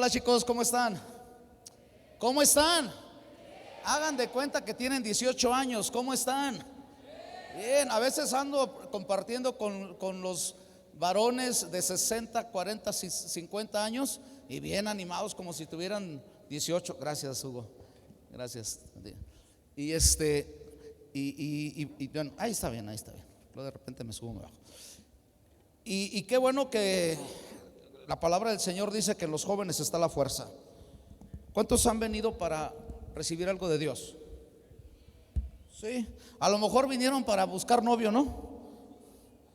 Hola chicos, ¿cómo están? ¿Cómo están? Hagan de cuenta que tienen 18 años, ¿cómo están? Bien, a veces ando compartiendo con los varones de 60, 40, 50 años y bien animados como si tuvieran 18. Gracias, Hugo. Gracias. Y bueno, ahí está bien, ahí está bien. Luego de repente me subo, me bajo. Y qué bueno que la palabra del Señor dice que en los jóvenes está la fuerza. ¿Cuántos han venido para recibir algo de Dios? Sí, a lo mejor vinieron para buscar novio, ¿no?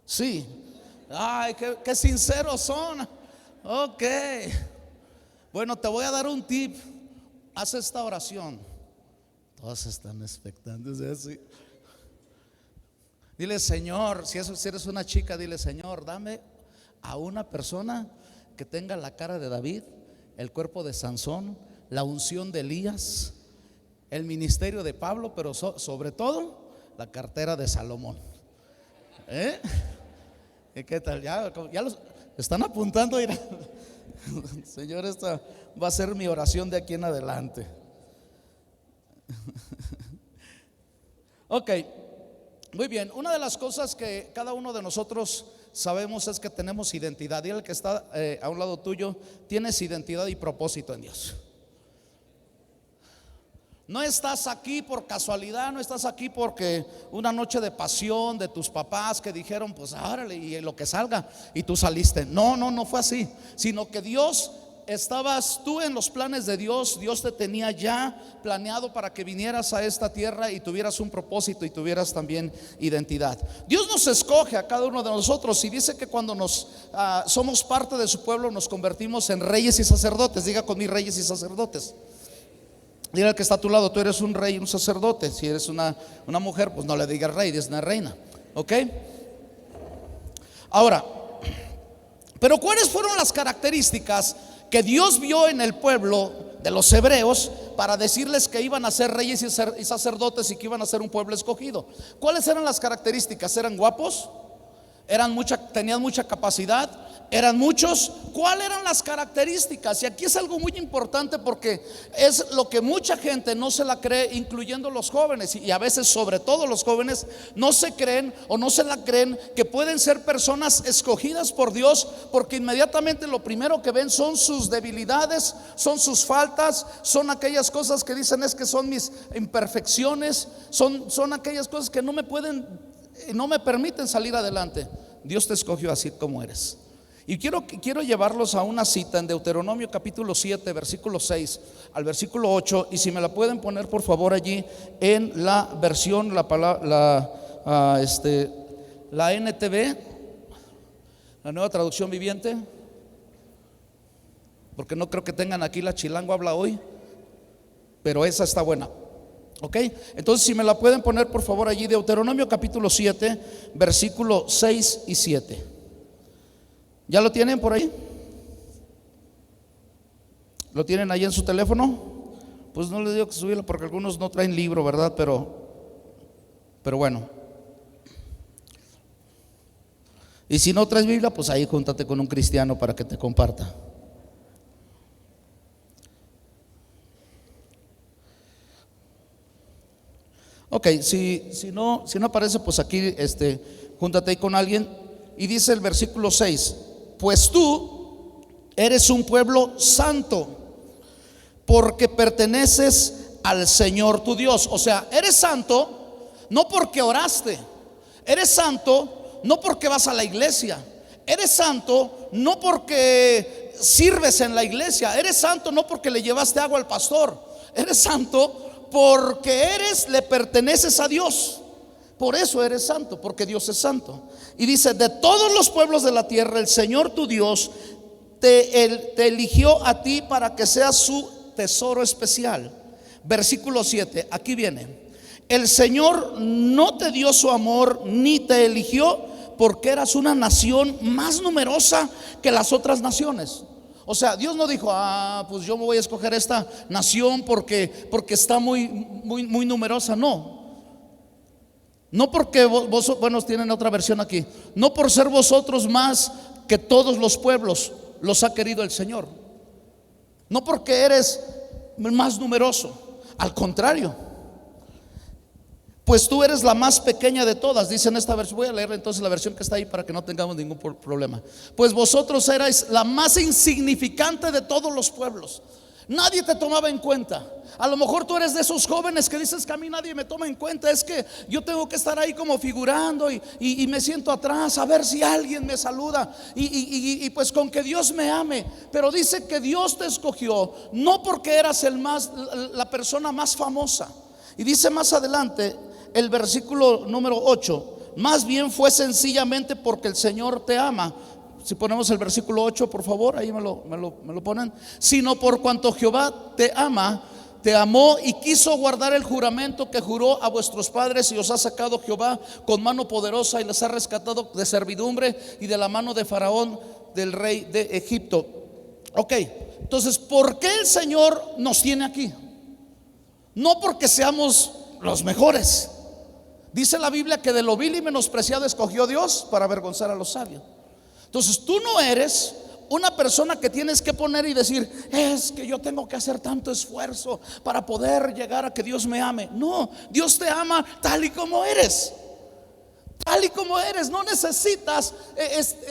Sí. Ay, qué sinceros son. Ok. Bueno, te voy a dar un tip. Haz esta oración. Todos están expectantes de eso. Dile, Señor, si eres una chica, dile, Señor, dame a una persona que tenga la cara de David, el cuerpo de Sansón, la unción de Elías, el ministerio de Pablo, pero sobre todo la cartera de Salomón. ¿Y qué tal? Ya los están apuntando. Señor, esta va a ser mi oración de aquí en adelante. Ok, muy bien. Una de las cosas que cada uno de nosotros sabemos es que tenemos identidad. Y el que está a un lado tuyo, tienes identidad y propósito en Dios. No estás aquí por casualidad, no estás aquí porque una noche de pasión de tus papás que dijeron, pues árale y lo que salga, y tú saliste. No fue así, sino que estabas tú en los planes de Dios. Dios te tenía ya planeado para que vinieras a esta tierra y tuvieras un propósito y tuvieras también identidad. Dios nos escoge a cada uno de nosotros y dice que cuando somos parte de su pueblo nos convertimos en reyes y sacerdotes. Diga conmigo, reyes y sacerdotes. Dile al que está a tu lado, tú eres un rey y un sacerdote. Si eres una mujer, pues no le digas rey, eres una reina. ¿Ok? Ahora, pero ¿cuáles fueron las características que Dios vio en el pueblo de los hebreos para decirles que iban a ser reyes y sacerdotes y que iban a ser un pueblo escogido? ¿Cuáles eran las características? ¿Eran guapos? ¿Tenían mucha capacidad? ¿Eran muchos? ¿Cuáles eran las características? Y aquí es algo muy importante porque es lo que mucha gente no se la cree, incluyendo los jóvenes, y a veces sobre todo los jóvenes no se creen o no se la creen que pueden ser personas escogidas por Dios, porque inmediatamente lo primero que ven son sus debilidades, son sus faltas, son aquellas cosas que dicen es que son mis imperfecciones, son aquellas cosas que no me permiten salir adelante. Dios te escogió así como eres. Y quiero llevarlos a una cita en Deuteronomio capítulo 7, versículo 6 al versículo 8. Y si me la pueden poner por favor allí en la versión, la NTV, la Nueva Traducción Viviente, porque no creo que tengan aquí la Chilango Habla Hoy, pero esa está buena. Ok, entonces si me la pueden poner por favor allí, Deuteronomio capítulo 7, versículo 6 y 7. ¿Ya lo tienen por ahí? ¿Lo tienen ahí en su teléfono? Pues no les digo que subirlo porque algunos no traen libro, ¿verdad? Pero bueno. Y si no traes Biblia, pues ahí júntate con un cristiano para que te comparta. Ok, si no aparece, pues aquí júntate ahí con alguien. Y dice el versículo 6: pues tú eres un pueblo santo, porque perteneces al Señor tu Dios. O sea, eres santo no porque oraste, eres santo no porque vas a la iglesia, eres santo no porque sirves en la iglesia, eres santo no porque le llevaste agua al pastor, eres santo porque le perteneces a Dios. Por eso eres santo, porque Dios es santo. Y dice: de todos los pueblos de la tierra el Señor tu Dios te eligió a ti para que seas su tesoro especial. Versículo 7, aquí viene: el Señor no te dio su amor ni te eligió porque eras una nación más numerosa que las otras naciones. O sea, Dios no dijo: pues yo me voy a escoger esta nación porque está muy numerosa. No porque vos, bueno, tienen otra versión aquí. No por ser vosotros más que todos los pueblos los ha querido el Señor. no porque eres más numeroso, al contrario, pues tú eres la más pequeña de todas, dice en esta versión. Voy a leer entonces la versión que está ahí para que no tengamos ningún problema. Pues vosotros erais la más insignificante de todos los pueblos. Nadie te tomaba en cuenta. A lo mejor tú eres de esos jóvenes que dices que a mí nadie me toma en cuenta. Es que yo tengo que estar ahí como figurando y me siento atrás a ver si alguien me saluda. Y pues con que Dios me ame. Pero dice que Dios te escogió no porque eras la persona más famosa. Y dice más adelante el versículo número 8: más bien fue sencillamente porque el Señor te ama. Si ponemos el versículo 8, por favor, ahí me lo ponen. Sino por cuanto Jehová te ama, te amó y quiso guardar el juramento que juró a vuestros padres, y os ha sacado Jehová con mano poderosa y les ha rescatado de servidumbre y de la mano de Faraón, del rey de Egipto. Ok, entonces, ¿por qué el Señor nos tiene aquí? No porque seamos los mejores. Dice la Biblia que de lo vil y menospreciado escogió Dios para avergonzar a los sabios. Entonces tú no eres una persona que tienes que poner y decir: es que yo tengo que hacer tanto esfuerzo para poder llegar a que Dios me ame. No, Dios te ama tal y como eres. Tal y como eres. No necesitas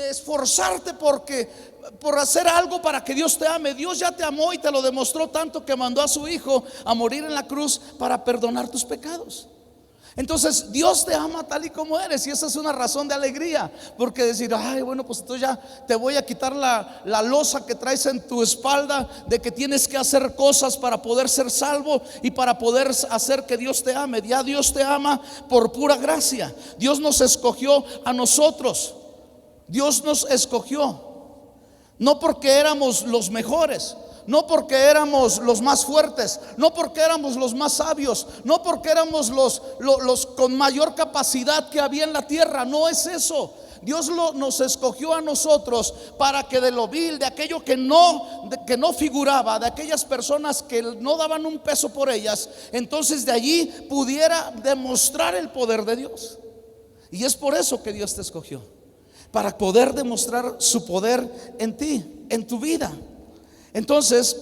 esforzarte por hacer algo para que Dios te ame. Dios ya te amó y te lo demostró tanto que mandó a su Hijo a morir en la cruz para perdonar tus pecados. Entonces Dios te ama tal y como eres, y esa es una razón de alegría. Porque decir: ay, bueno, pues entonces ya te voy a quitar la losa que traes en tu espalda de que tienes que hacer cosas para poder ser salvo y para poder hacer que Dios te ame. Ya Dios te ama por pura gracia. Dios nos escogió a nosotros. Dios nos escogió no porque éramos los mejores, no porque éramos los más fuertes, no porque éramos los más sabios, no porque éramos los con mayor capacidad que había en la tierra. No es eso. Dios nos escogió a nosotros para que de lo vil, de aquello que no figuraba, de aquellas personas que no daban un peso por ellas, entonces de allí pudiera demostrar el poder de Dios. Y es por eso que Dios te escogió, para poder demostrar su poder en ti, en tu vida. Entonces,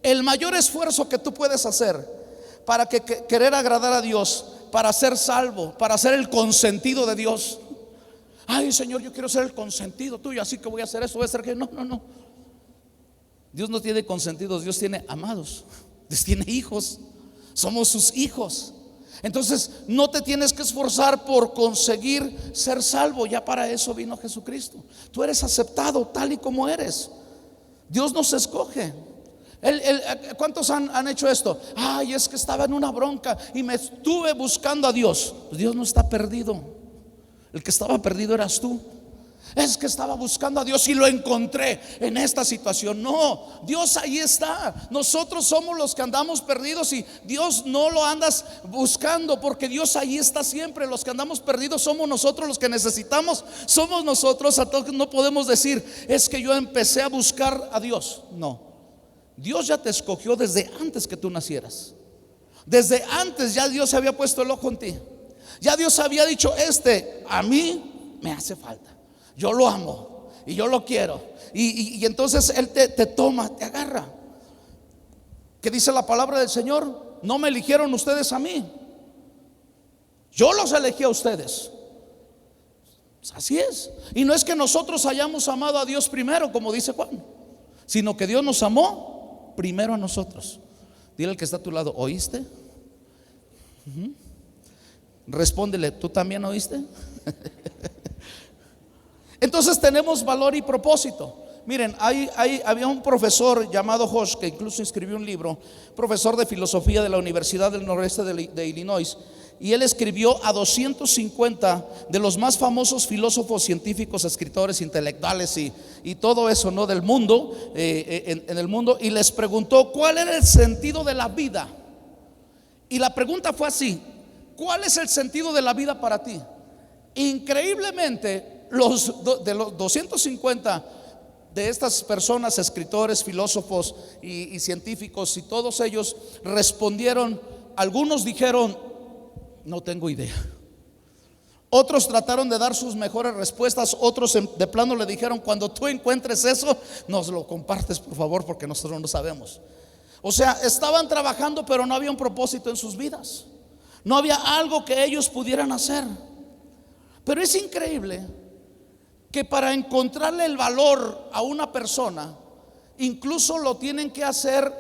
el mayor esfuerzo que tú puedes hacer para querer agradar a Dios, para ser salvo, para ser el consentido de Dios. Ay, Señor, yo quiero ser el consentido tuyo, así que voy a hacer eso, voy a hacer que no. Dios no tiene consentidos, Dios tiene amados, Dios tiene hijos. Somos sus hijos. Entonces no te tienes que esforzar por conseguir ser salvo. Ya para eso vino Jesucristo. Tú eres aceptado tal y como eres. Dios nos escoge. ¿Cuántos han hecho esto? Ay, es que estaba en una bronca y me estuve buscando a Dios. Pues Dios no está perdido. El que estaba perdido eras tú. Es que estaba buscando a Dios y lo encontré en esta situación. No, Dios ahí está. Nosotros somos los que andamos perdidos y Dios no lo andas buscando, porque Dios ahí está siempre. Los que andamos perdidos somos nosotros, los que necesitamos somos nosotros. Entonces no podemos decir: es que yo empecé a buscar a Dios. No, Dios ya te escogió desde antes que tú nacieras. Desde antes ya Dios había puesto el ojo en ti. Ya Dios había dicho: a mí me hace falta. Yo lo amo y yo lo quiero. Y entonces Él te toma, te agarra. ¿Qué dice la palabra del Señor? No me eligieron ustedes a mí, yo los elegí a ustedes. Así es. Y no es que nosotros hayamos amado a Dios primero, como dice Juan, sino que Dios nos amó primero a nosotros. Dile al que está a tu lado: ¿oíste? Respóndele: ¿tú también oíste? Entonces tenemos valor y propósito. Miren, había un profesor llamado Hosh, que incluso escribió un libro, profesor de filosofía de la Universidad del Noroeste de Illinois. Y él escribió a 250 de los más famosos filósofos, científicos, escritores, intelectuales y todo eso, ¿no?, del mundo, en el mundo. Y les preguntó cuál era el sentido de la vida. Y la pregunta fue así: ¿cuál es el sentido de la vida para ti? Increíblemente, de los 250 de estas personas, escritores, filósofos y científicos, y todos ellos respondieron. Algunos dijeron: no tengo idea. Otros trataron de dar sus mejores respuestas, otros de plano le dijeron: cuando tú encuentres eso, nos lo compartes por favor, porque nosotros no sabemos. O sea, estaban trabajando, pero no había un propósito en sus vidas. No había algo que ellos pudieran hacer. Pero es increíble que para encontrarle el valor a una persona, incluso lo tienen que hacer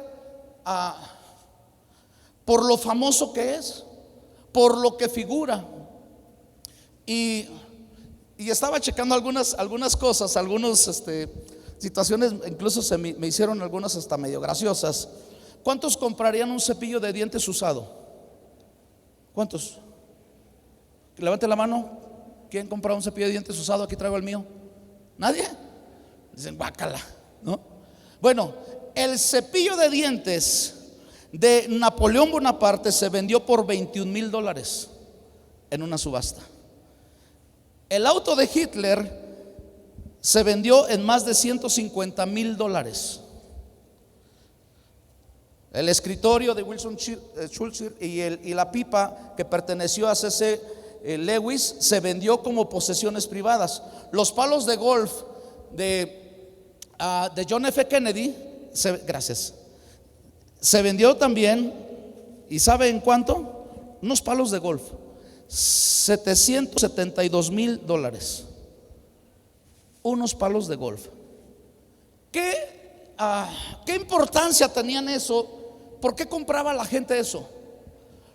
por lo famoso que es, por lo que figura. Y estaba checando algunas cosas, algunas situaciones, incluso me hicieron algunas hasta medio graciosas. ¿Cuántos comprarían un cepillo de dientes usado? ¿Cuántos? Levante la mano. ¿Quién compra un cepillo de dientes usado? Aquí traigo el mío. ¿Nadie? Dicen: guácala, ¿no? Bueno, el cepillo de dientes de Napoleón Bonaparte se vendió por $21,000 en una subasta. El auto de Hitler se vendió en más de $150,000. El escritorio de Wilson Churchill y la pipa que perteneció a C.C. Lewis se vendió como posesiones privadas. Los palos de golf de John F. Kennedy, gracias, se vendió también. ¿Y sabe en cuánto? Unos palos de golf, $772,000. Unos palos de golf. ¿Qué importancia tenían eso? ¿Por qué compraba la gente eso?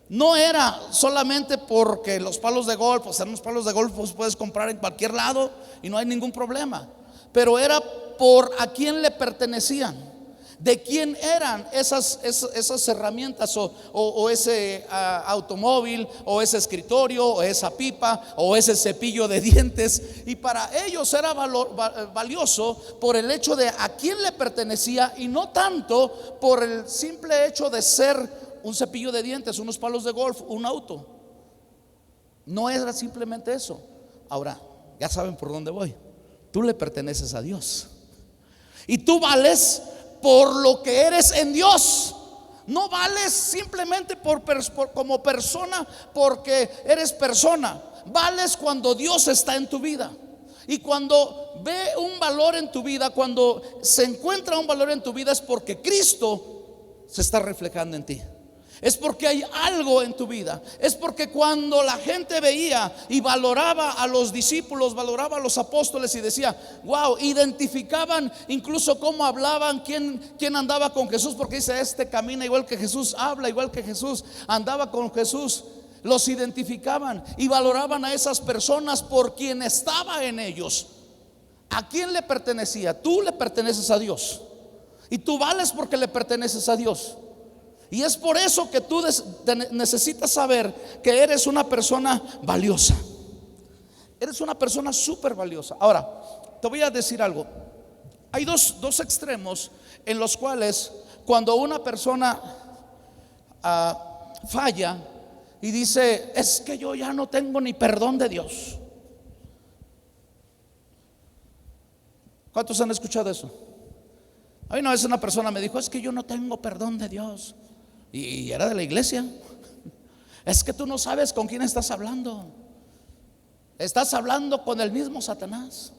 No era solamente porque los palos de golf, pues unos palos de golf los puedes comprar en cualquier lado y no hay ningún problema, pero era por a quién le pertenecían, de quién eran esas herramientas o ese automóvil o ese escritorio o esa pipa o ese cepillo de dientes. Y para ellos era valioso por el hecho de a quién le pertenecía y no tanto por el simple hecho de ser un cepillo de dientes, unos palos de golf, un auto. No era simplemente eso. Ahora, ya saben por dónde voy. Tú le perteneces a Dios y tú vales por lo que eres en Dios. No vales simplemente como persona porque eres persona. Vales cuando Dios está en tu vida. Y cuando ve un valor en tu vida, cuando se encuentra un valor en tu vida, es porque Cristo se está reflejando en ti. Es porque hay algo en tu vida. Es porque cuando la gente veía y valoraba a los discípulos, valoraba a los apóstoles y decía: wow, identificaban incluso cómo hablaban, quién andaba con Jesús, porque dice: este camina igual que Jesús, habla igual que Jesús, andaba con Jesús. Los identificaban y valoraban a esas personas por quien estaba en ellos. ¿A quién le pertenecía? Tú le perteneces a Dios y tú vales porque le perteneces a Dios. Y es por eso que tú necesitas saber que eres una persona valiosa. Eres una persona súper valiosa. Ahora, te voy a decir algo. Hay dos extremos en los cuales cuando una persona falla y dice: es que yo ya no tengo ni perdón de Dios. ¿Cuántos han escuchado eso? A mí una vez una persona me dijo: es que yo no tengo perdón de Dios. Y era de la iglesia. Es que tú no sabes con quién estás hablando. Estás hablando con el mismo Satanás.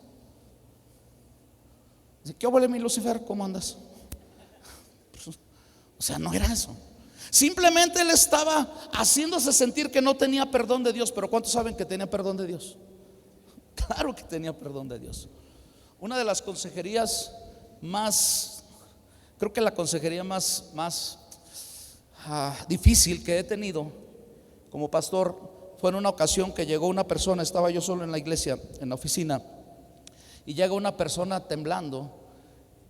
¿Qué huele, mi Lucifer? ¿Cómo andas? O sea, no era eso. Simplemente él estaba haciéndose sentir que no tenía perdón de Dios. Pero ¿cuántos saben que tenía perdón de Dios? Claro que tenía perdón de Dios. Una de las consejerías más, creo que la consejería más difícil que he tenido como pastor fue en una ocasión que llegó una persona. Estaba yo solo en la iglesia, en la oficina, y llega una persona temblando.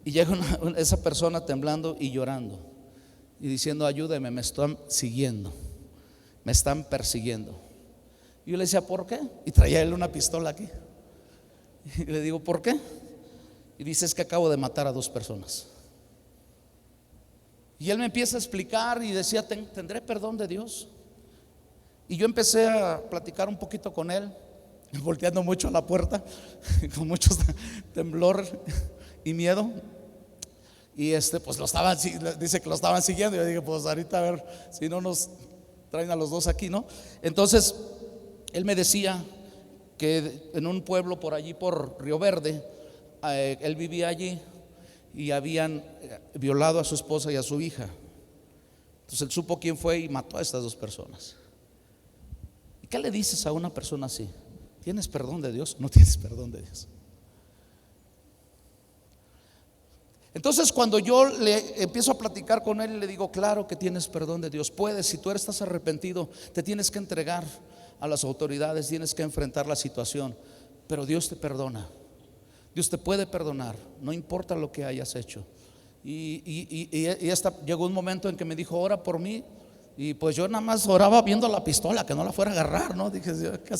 Y llega esa persona temblando y llorando y diciendo: ayúdeme, me están siguiendo, me están persiguiendo. Y yo le decía: ¿por qué? Y traía él una pistola aquí. Y le digo: ¿por qué? Y dice: es que acabo de matar a 2 personas. Y él me empieza a explicar y decía: ¿tendré perdón de Dios? Y yo empecé a platicar un poquito con él, volteando mucho a la puerta, con mucho temblor y miedo. Y pues dice que lo estaban siguiendo. Y yo dije: pues ahorita a ver si no nos traen a los 2 aquí, ¿no? Entonces él me decía: que en un pueblo por allí, por Río Verde, él vivía allí y habían violado a su esposa y a su hija. Entonces él supo quién fue y mató a estas dos personas. ¿Y qué le dices a una persona así? ¿Tienes perdón de Dios? No tienes perdón de Dios. Entonces cuando yo le empiezo a platicar con él y le digo, claro que tienes perdón de Dios, puedes, si tú estás arrepentido, te tienes que entregar a las autoridades, tienes que enfrentar la situación, pero Dios te perdona, Dios te puede perdonar, no importa lo que hayas hecho. Y llegó un momento en que me dijo, ora por mí. Y pues yo nada más oraba viendo la pistola, que no la fuera a agarrar, ¿no? Dije,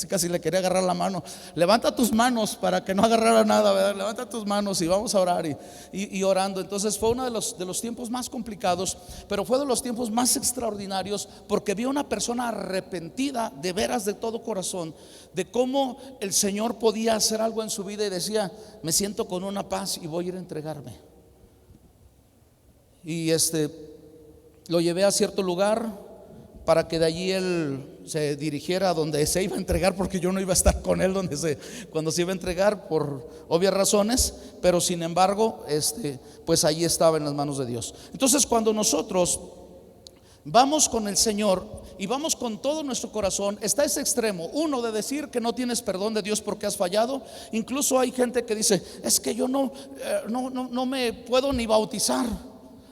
casi le quería agarrar la mano. Levanta tus manos para que no agarrara nada, ¿verdad? Levanta tus manos y vamos a orar y orando. Entonces fue uno de los tiempos más complicados, pero fue de los tiempos más extraordinarios, porque vi a una persona arrepentida de veras, de todo corazón, de cómo el Señor podía hacer algo en su vida, y decía, me siento con una paz y voy a ir a entregarme. Y lo llevé a cierto lugar para que de allí él se dirigiera a donde se iba a entregar, porque yo no iba a estar con él cuando se iba a entregar, por obvias razones, pero sin embargo pues allí estaba en las manos de Dios. Entonces cuando nosotros vamos con el Señor y vamos con todo nuestro corazón, está ese extremo, uno, de decir que no tienes perdón de Dios porque has fallado. Incluso hay gente que dice, es que yo no me puedo ni bautizar,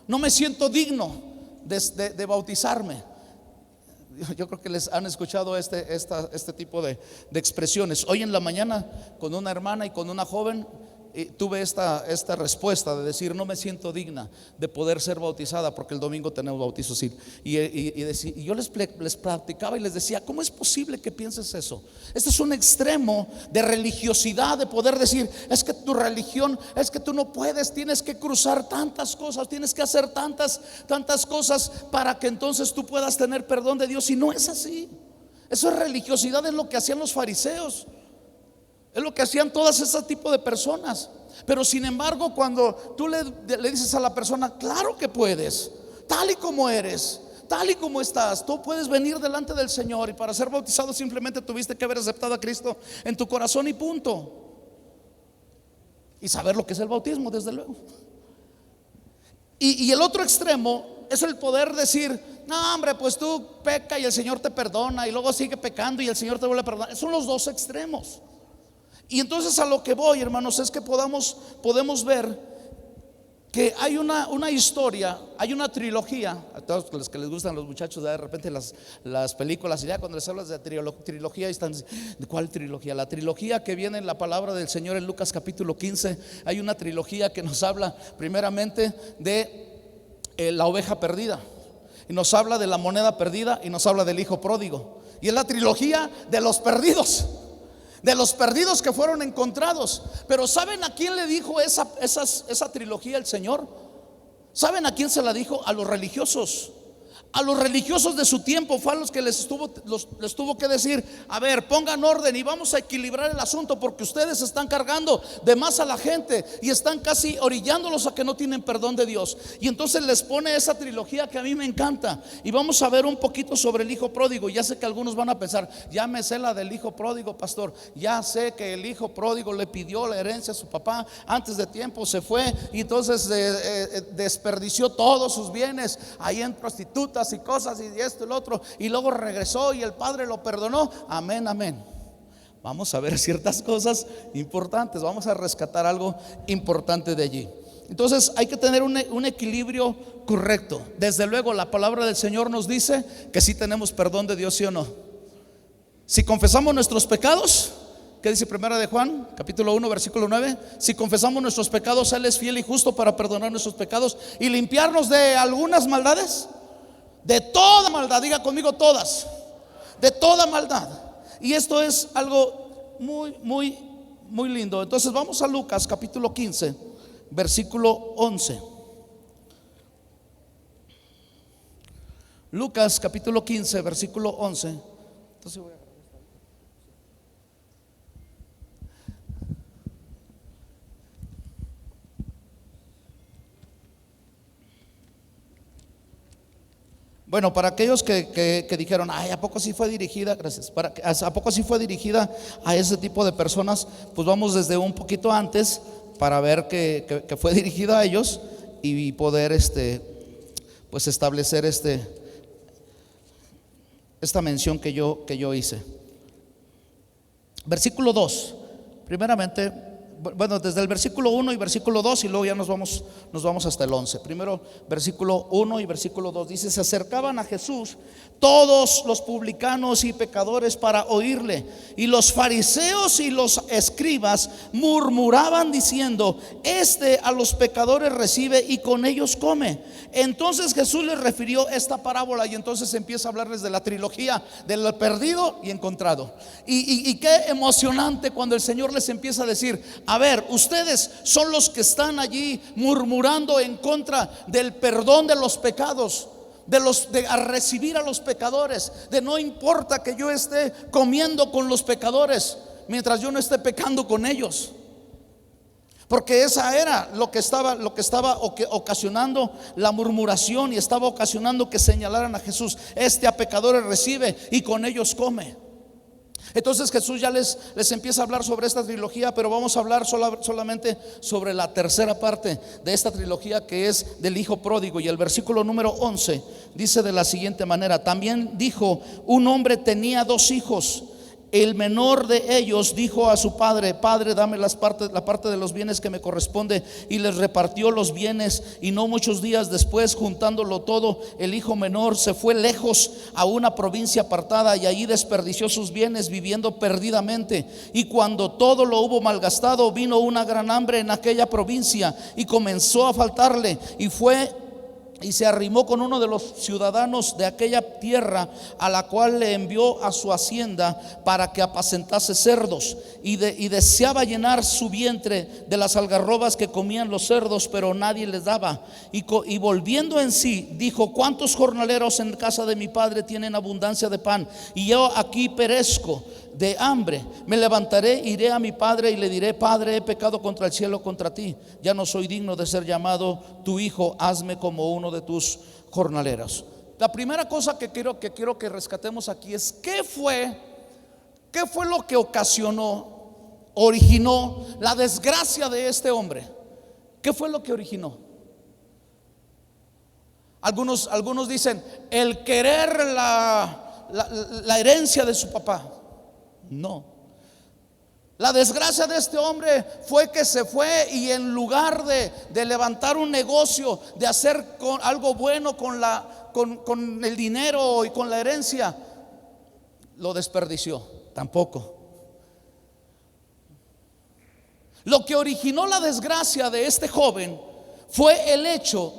no me siento digno de bautizarme. Yo creo que les han escuchado este tipo de expresiones. Hoy en la mañana con una hermana y con una joven tuve esta respuesta de decir, no me siento digna de poder ser bautizada porque el domingo tenemos bautizos. Y yo les platicaba y les decía, ¿cómo es posible que pienses eso? Este es un extremo de religiosidad, de poder decir, es que tu religión, es que tú no puedes, tienes que cruzar tantas cosas, tienes que hacer tantas cosas para que entonces tú puedas tener perdón de Dios. Y no es así. Eso es religiosidad, es lo que hacían los fariseos, es lo que hacían todas ese tipo de personas. Pero sin embargo, cuando tú le dices a la persona, claro que puedes, tal y como eres, tal y como estás, tú puedes venir delante del Señor, y para ser bautizado simplemente tuviste que haber aceptado a Cristo en tu corazón y punto. Y saber lo que es el bautismo, desde luego. Y el otro extremo es el poder decir, no hombre, pues tú peca y el Señor te perdona, y luego sigue pecando y el Señor te vuelve a perdonar. Son los dos extremos. Y entonces a lo que voy, hermanos, es que podemos ver que hay una historia, hay una trilogía. A todos los que les gustan los muchachos, de repente las películas, y ya cuando les hablas de trilogía están, ¿de cuál trilogía? La trilogía que viene en la palabra del Señor en Lucas capítulo 15. Hay una trilogía que nos habla primeramente de la oveja perdida, y nos habla de la moneda perdida, y nos habla del hijo pródigo. Y es la trilogía de los perdidos, que fueron encontrados. Pero ¿saben a quién le dijo esa trilogía el Señor? ¿Saben a quién se la dijo? A los religiosos. A los religiosos de su tiempo. Fue a los que les tuvo que decir, a ver, pongan orden y vamos a equilibrar el asunto, porque ustedes están cargando de más a la gente y están casi orillándolos a que no tienen perdón de Dios. Y entonces les pone esa trilogía que a mí me encanta. Y vamos a ver un poquito sobre el hijo pródigo. Ya sé que algunos van a pensar, ya me sé la del hijo pródigo, pastor. Ya sé que el hijo pródigo le pidió la herencia a su papá antes de tiempo, se fue y entonces desperdició todos sus bienes ahí en prostitutas y cosas y esto y lo otro, y luego regresó y el padre lo perdonó. Amén, amén. Vamos a ver ciertas cosas importantes, vamos a rescatar algo importante de allí. Entonces hay que tener un equilibrio correcto. Desde luego la palabra del Señor nos dice que sí tenemos perdón de Dios, ¿sí o no? Si confesamos nuestros pecados, ¿qué dice primera de Juan capítulo 1 versículo 9? Si confesamos nuestros pecados, Él es fiel y justo para perdonar nuestros pecados y limpiarnos de algunas maldades. De toda maldad, diga conmigo todas, de toda maldad. Y esto es algo muy, muy, muy lindo. Entonces vamos a Lucas capítulo 15 versículo 11. Lucas capítulo 15 versículo 11. Entonces voy a agarrar esta. Bueno, para aquellos que dijeron, ay, ¿a poco sí fue dirigida? Gracias. ¿A poco sí fue dirigida a ese tipo de personas? Pues vamos desde un poquito antes para ver que fue dirigida a ellos y poder pues establecer esta mención que yo hice. Versículo 2. Primeramente, bueno, desde el versículo 1 y versículo 2 y luego ya nos vamos hasta el 11. Primero versículo 1 y versículo 2 dice: se acercaban a Jesús todos los publicanos y pecadores para oírle, y los fariseos y los escribas murmuraban diciendo: este a los pecadores recibe y con ellos come. Entonces Jesús les refirió esta parábola y entonces empieza a hablarles de la trilogía del perdido y encontrado. Y qué emocionante cuando el Señor les empieza a decir: a ver, ustedes son los que están allí murmurando en contra del perdón de los pecados, de a recibir a los pecadores, de no importa que yo esté comiendo con los pecadores mientras yo no esté pecando con ellos. Porque esa era lo que estaba ocasionando la murmuración y estaba ocasionando que señalaran a Jesús: este a pecadores recibe y con ellos come. Entonces Jesús ya les empieza a hablar sobre esta trilogía, pero vamos a hablar solamente sobre la tercera parte de esta trilogía, que es del hijo pródigo. Y el versículo número 11 dice de la siguiente manera: también dijo: un hombre tenía 2 hijos. El menor de ellos dijo a su padre: Padre, dame la parte de los bienes que me corresponde. Y les repartió los bienes. Y no muchos días después, juntándolo todo, el hijo menor se fue lejos a una provincia apartada, y allí desperdició sus bienes viviendo perdidamente. Y cuando todo lo hubo malgastado, vino una gran hambre en aquella provincia y comenzó a faltarle, y fue y se arrimó con uno de los ciudadanos de aquella tierra, a la cual le envió a su hacienda para que apacentase cerdos, y deseaba llenar su vientre de las algarrobas que comían los cerdos, pero nadie les daba. Y volviendo en sí, dijo: ¿cuántos jornaleros en casa de mi padre tienen abundancia de pan, y yo aquí perezco de hambre? Me levantaré, iré a mi padre y le diré: Padre, he pecado contra el cielo, contra ti, ya no soy digno de ser llamado tu hijo, hazme como uno de tus jornaleros. La primera cosa que quiero que rescatemos aquí es ¿qué fue lo que originó la desgracia de este hombre? ¿Qué fue lo que originó? Algunos dicen el querer la herencia de su papá. No. La desgracia de este hombre fue que se fue y en lugar de levantar un negocio, de hacer algo bueno con el dinero y con la herencia, lo desperdició. Tampoco. Lo que originó la desgracia de este joven fue el hecho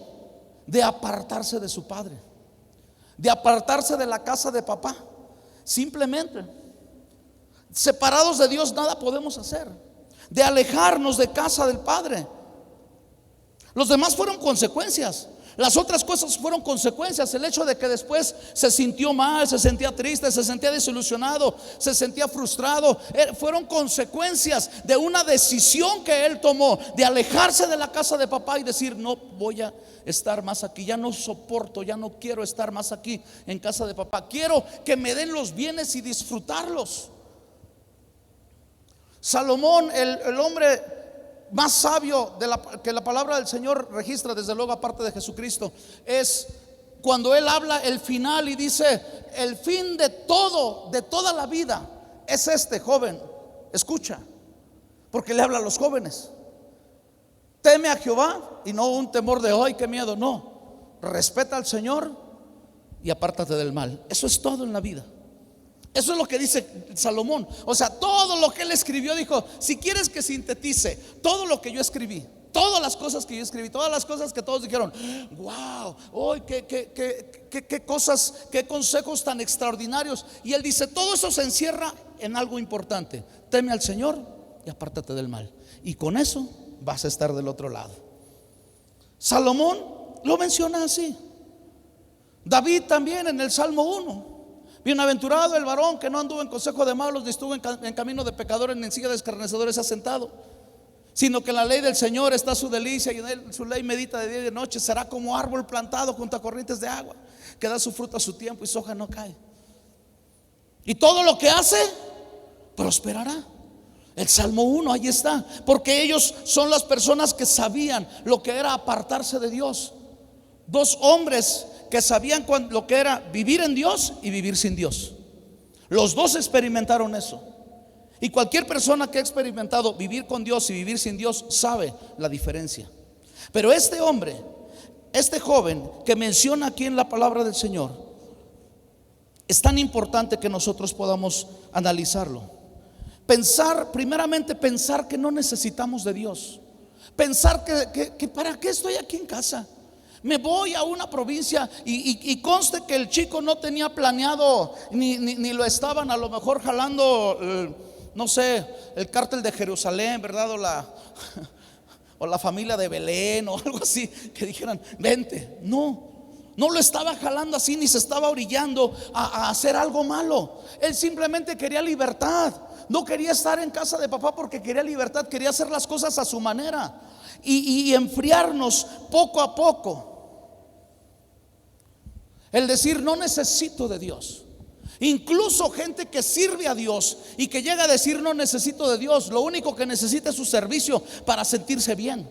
de apartarse de su padre, de apartarse de la casa de papá. Simplemente separados de Dios nada podemos hacer, de alejarnos de casa del Padre. Los demás fueron consecuencias. Las otras cosas fueron consecuencias. El hecho de que después se sintió mal, se sentía triste, se sentía desilusionado, se sentía frustrado, fueron consecuencias de una decisión que él tomó, de alejarse de la casa de papá y decir: no voy a estar más aquí, ya no soporto, ya no quiero estar más aquí en casa de papá, quiero que me den los bienes y disfrutarlos. Salomón, el hombre más sabio que la palabra del Señor registra, desde luego aparte de Jesucristo, es cuando él habla el final y dice: el fin de toda la vida es joven, escucha, porque le habla a los jóvenes. Teme a Jehová, y no un temor de hoy, qué miedo, no. Respeta al Señor y apártate del mal. Eso es todo en la vida. Eso es lo que dice Salomón. O sea, todo lo que él escribió, dijo: si quieres que sintetice todo lo que yo escribí, todas las cosas que yo escribí, todas las cosas que todos dijeron: wow, hoy qué cosas, qué consejos tan extraordinarios. Y él dice: todo eso se encierra en algo importante: teme al Señor y apártate del mal. Y con eso vas a estar del otro lado. Salomón lo menciona así. David también en el Salmo 1: bienaventurado el varón que no anduvo en consejo de malos, ni estuvo en camino de pecadores, ni en silla de escarnecedores ha sentado, sino que en la ley del Señor está su delicia, y en su ley medita de día y de noche. Será como árbol plantado junto a corrientes de agua, que da su fruto a su tiempo y su hoja no cae. Y todo lo que hace prosperará. El Salmo 1, ahí está. Porque ellos son las personas que sabían lo que era apartarse de Dios. Dos hombres que sabían lo que era vivir en Dios y vivir sin Dios. Los dos experimentaron eso. Y cualquier persona que ha experimentado vivir con Dios y vivir sin Dios sabe la diferencia. Pero este hombre, este joven que menciona aquí en la palabra del Señor, es tan importante que nosotros podamos analizarlo. Primeramente pensar que no necesitamos de Dios. Pensar que para qué estoy aquí en casa. Me voy a una provincia y conste que el chico no tenía planeado ni lo estaban a lo mejor jalando, no sé, el cártel de Jerusalén, ¿verdad? O la familia de Belén o algo así, que dijeran, vente. No lo estaba jalando así, ni se estaba orillando a hacer algo malo. Él simplemente quería libertad. No quería estar en casa de papá porque quería libertad, quería hacer las cosas a su manera y enfriarnos poco a poco. El decir, no necesito de Dios. Incluso gente que sirve a Dios y que llega a decir, no necesito de Dios, lo único que necesita es su servicio para sentirse bien.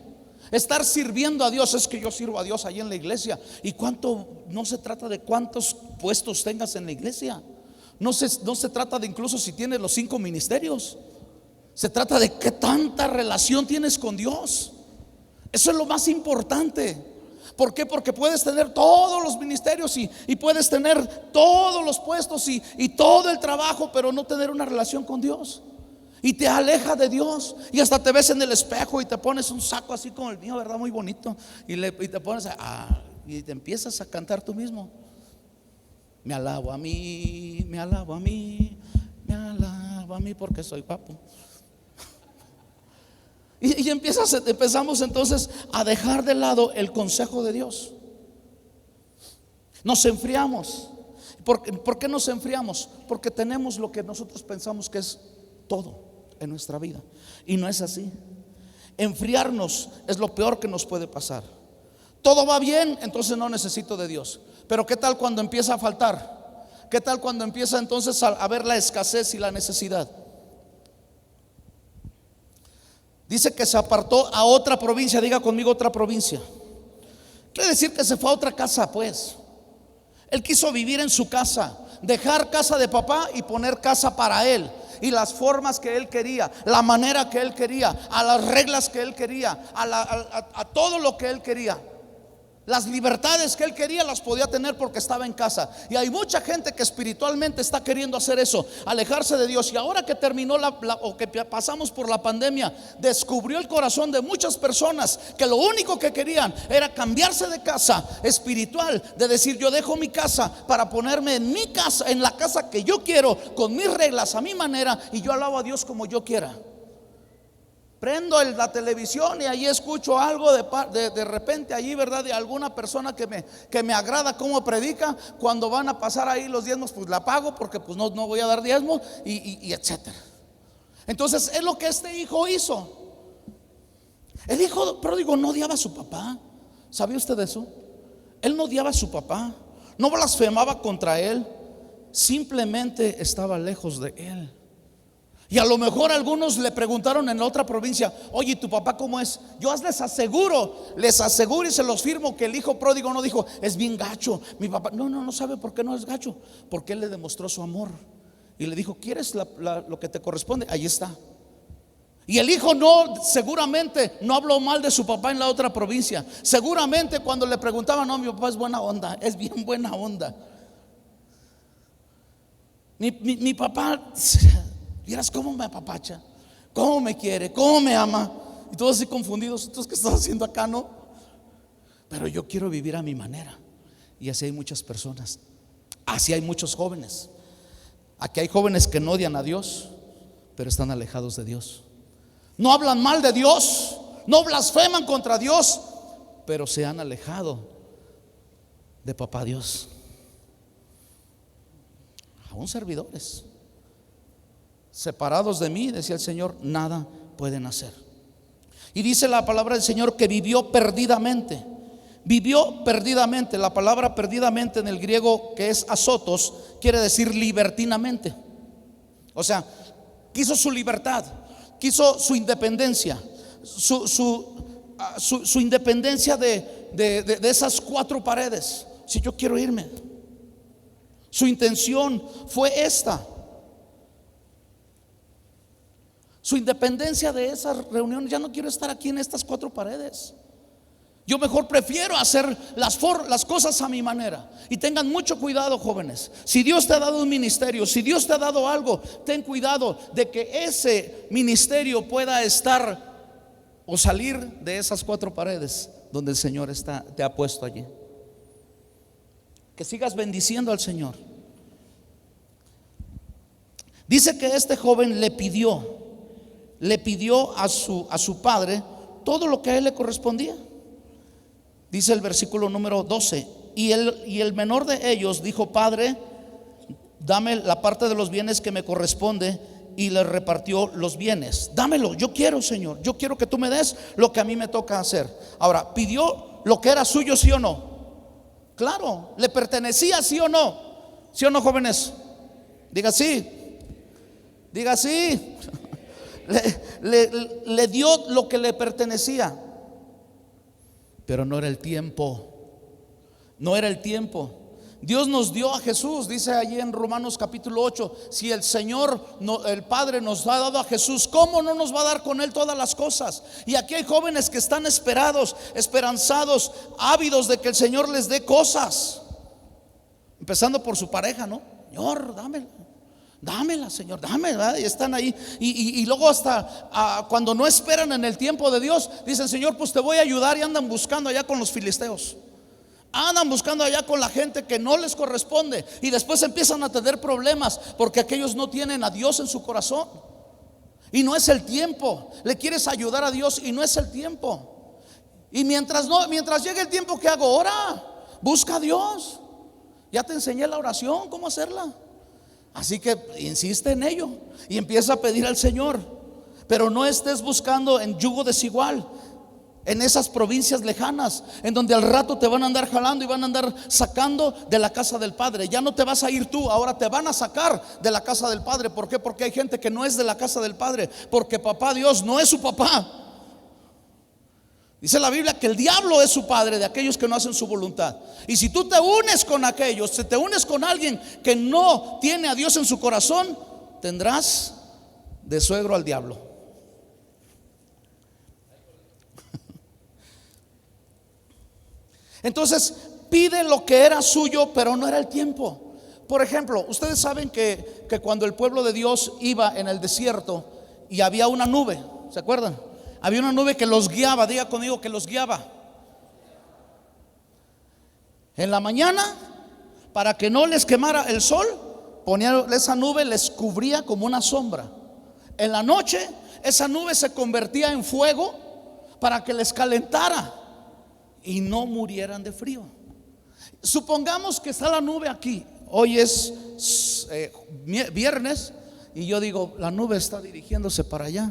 Estar sirviendo a Dios. Es que yo sirvo a Dios ahí en la iglesia. ¿Y cuánto? No se trata de cuántos puestos tengas en la iglesia. No se trata de incluso si tienes los 5 ministerios. Se trata de qué tanta relación tienes con Dios. Eso es lo más importante. ¿Por qué? Porque puedes tener todos los ministerios y puedes tener todos los puestos y todo el trabajo, pero no tener una relación con Dios. Y te aleja de Dios. Y hasta te ves en el espejo y te pones un saco así como el mío, ¿verdad? Muy bonito. Y te pones y te empiezas a cantar tú mismo. Me alabo a mí, me alabo a mí, me alabo a mí porque soy guapo. Y empezamos entonces a dejar de lado el consejo de Dios. Nos enfriamos. ¿Por qué nos enfriamos? Porque tenemos lo que nosotros pensamos que es todo en nuestra vida. Y no es así. Enfriarnos es lo peor que nos puede pasar. Todo va bien, entonces no necesito de Dios. Pero ¿qué tal cuando empieza a faltar? ¿Qué tal cuando empieza entonces a ver la escasez y la necesidad? Dice que se apartó a otra provincia. Diga conmigo, otra provincia. Quiere decir que se fue a otra casa, pues. Él quiso vivir en su casa, dejar casa de papá y poner casa para él. Y las formas que él quería, la manera que él quería, a las reglas que él quería, a todo lo que él quería. Las libertades que él quería las podía tener porque estaba en casa. Y hay mucha gente que espiritualmente está queriendo hacer eso, alejarse de Dios. Y ahora que terminó o que pasamos por la pandemia, descubrió el corazón de muchas personas que lo único que querían era cambiarse de casa espiritual, de decir, yo dejo mi casa para ponerme en mi casa, en la casa que yo quiero, con mis reglas, a mi manera, y yo alabo a Dios como yo quiera. Prendo la televisión y ahí escucho algo de repente allí, ¿verdad? De alguna persona que me agrada cómo predica. Cuando van a pasar ahí los diezmos, pues la pago porque pues no voy a dar diezmos y etcétera. Entonces es lo que este hijo hizo. El hijo pródigo no odiaba a su papá. ¿Sabía usted eso? Él no odiaba a su papá, no blasfemaba contra él, simplemente estaba lejos de él. Y a lo mejor algunos le preguntaron en la otra provincia, oye, ¿tu papá cómo es? Yo les aseguro y se los firmo que el hijo pródigo no dijo, es bien gacho. Mi papá, no sabe por qué no es gacho. Porque él le demostró su amor y le dijo, ¿quieres lo que te corresponde? Ahí está. Y el hijo seguramente no habló mal de su papá en la otra provincia. Seguramente cuando le preguntaban, no, mi papá es buena onda, es bien buena onda. Mi papá... Vieras cómo me apapacha, cómo me quiere, cómo me ama. Y todos así confundidos, ¿entonces qué estás haciendo acá, no? Pero yo quiero vivir a mi manera. Y así hay muchas personas. Así hay muchos jóvenes. Aquí hay jóvenes que no odian a Dios, pero están alejados de Dios. No hablan mal de Dios, no blasfeman contra Dios, pero se han alejado de papá Dios. Aún servidores. Separados de mí, decía el Señor, nada pueden hacer. Y dice la palabra del Señor que vivió perdidamente. Vivió perdidamente. La palabra perdidamente en el griego, que es azotos, quiere decir libertinamente. O sea, quiso su libertad, quiso su independencia, su independencia de esas cuatro paredes. Si yo quiero irme, su intención fue esta. Su independencia de esas reuniones. Ya no quiero estar aquí en estas cuatro paredes. Yo mejor prefiero hacer las cosas a mi manera. Y tengan mucho cuidado, jóvenes. Si Dios te ha dado un ministerio, si Dios te ha dado algo, ten cuidado de que ese ministerio pueda estar o salir de esas cuatro paredes donde el Señor te ha puesto allí. Que sigas bendiciendo al Señor. Dice que este joven le pidió a su padre todo lo que a él le correspondía. Dice el versículo número 12: y el menor de ellos dijo: Padre, dame la parte de los bienes que me corresponde. Y le repartió los bienes. Dámelo, yo quiero, Señor, yo quiero que tú me des lo que a mí me toca hacer. Ahora, ¿pidió lo que era suyo, sí o no? Claro, ¿le pertenecía, sí o no? ¿Sí o no, jóvenes? Diga sí. Diga sí. Le dio lo que le pertenecía. Pero no era el tiempo. No era el tiempo. Dios nos dio a Jesús. Dice allí en Romanos capítulo 8: si el Señor, el Padre, nos ha dado a Jesús, ¿cómo no nos va a dar con Él todas las cosas? Y aquí hay jóvenes que están esperanzados, ávidos de que el Señor les dé cosas, empezando por su pareja, ¿no? Señor, dámela, Señor, dámela. Y están ahí y luego hasta cuando no esperan en el tiempo de Dios, dicen: Señor, pues te voy a ayudar. Y andan buscando allá con los filisteos, andan buscando allá con la gente que no les corresponde. Y después empiezan a tener problemas porque aquellos no tienen a Dios en su corazón. Y no es el tiempo. Le quieres ayudar a Dios y no es el tiempo. Y mientras llegue el tiempo, ¿qué hago? Ora, busca a Dios. Ya te enseñé la oración, cómo hacerla. Así que insiste en ello y empieza a pedir al Señor. Pero no estés buscando en yugo desigual, en esas provincias lejanas, en donde al rato te van a andar jalando y van a andar sacando de la casa del Padre. Ya no te vas a ir tú, ahora te van a sacar de la casa del Padre. ¿Por qué? Porque hay gente que no es de la casa del Padre, porque papá Dios no es su papá. Dice la Biblia que el diablo es su padre de aquellos que no hacen su voluntad. Y si tú te unes con aquellos, si te unes con alguien que no tiene a Dios en su corazón, tendrás de suegro al diablo. Entonces pide lo que era suyo, pero no era el tiempo. Por ejemplo, ustedes saben que cuando el pueblo de Dios iba en el desierto y había una nube, ¿se acuerdan? Había una nube que los guiaba. Diga conmigo, que los guiaba. En la mañana, para que no les quemara el sol, ponía esa nube, les cubría como una sombra. En la noche, esa nube se convertía en fuego para que les calentara y no murieran de frío. Supongamos que está la nube aquí. Hoy es viernes y yo digo: la nube está dirigiéndose para allá.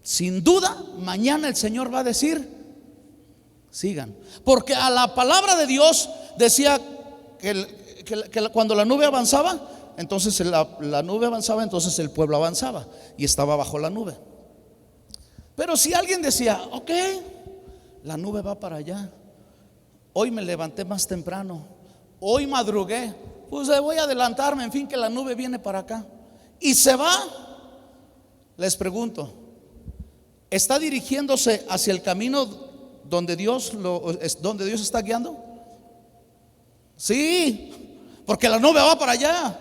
Sin duda, mañana el Señor va a decir: sigan. Porque a la palabra de Dios decía que cuando la nube avanzaba, entonces la nube avanzaba, entonces el pueblo avanzaba y estaba bajo la nube. Pero si alguien decía: ok, la nube va para allá, hoy me levanté más temprano, hoy madrugué, pues voy a adelantarme, en fin, que la nube viene para acá, y se va. Les pregunto: ¿está dirigiéndose hacia el camino donde Dios está guiando? Sí, porque la nube va para allá,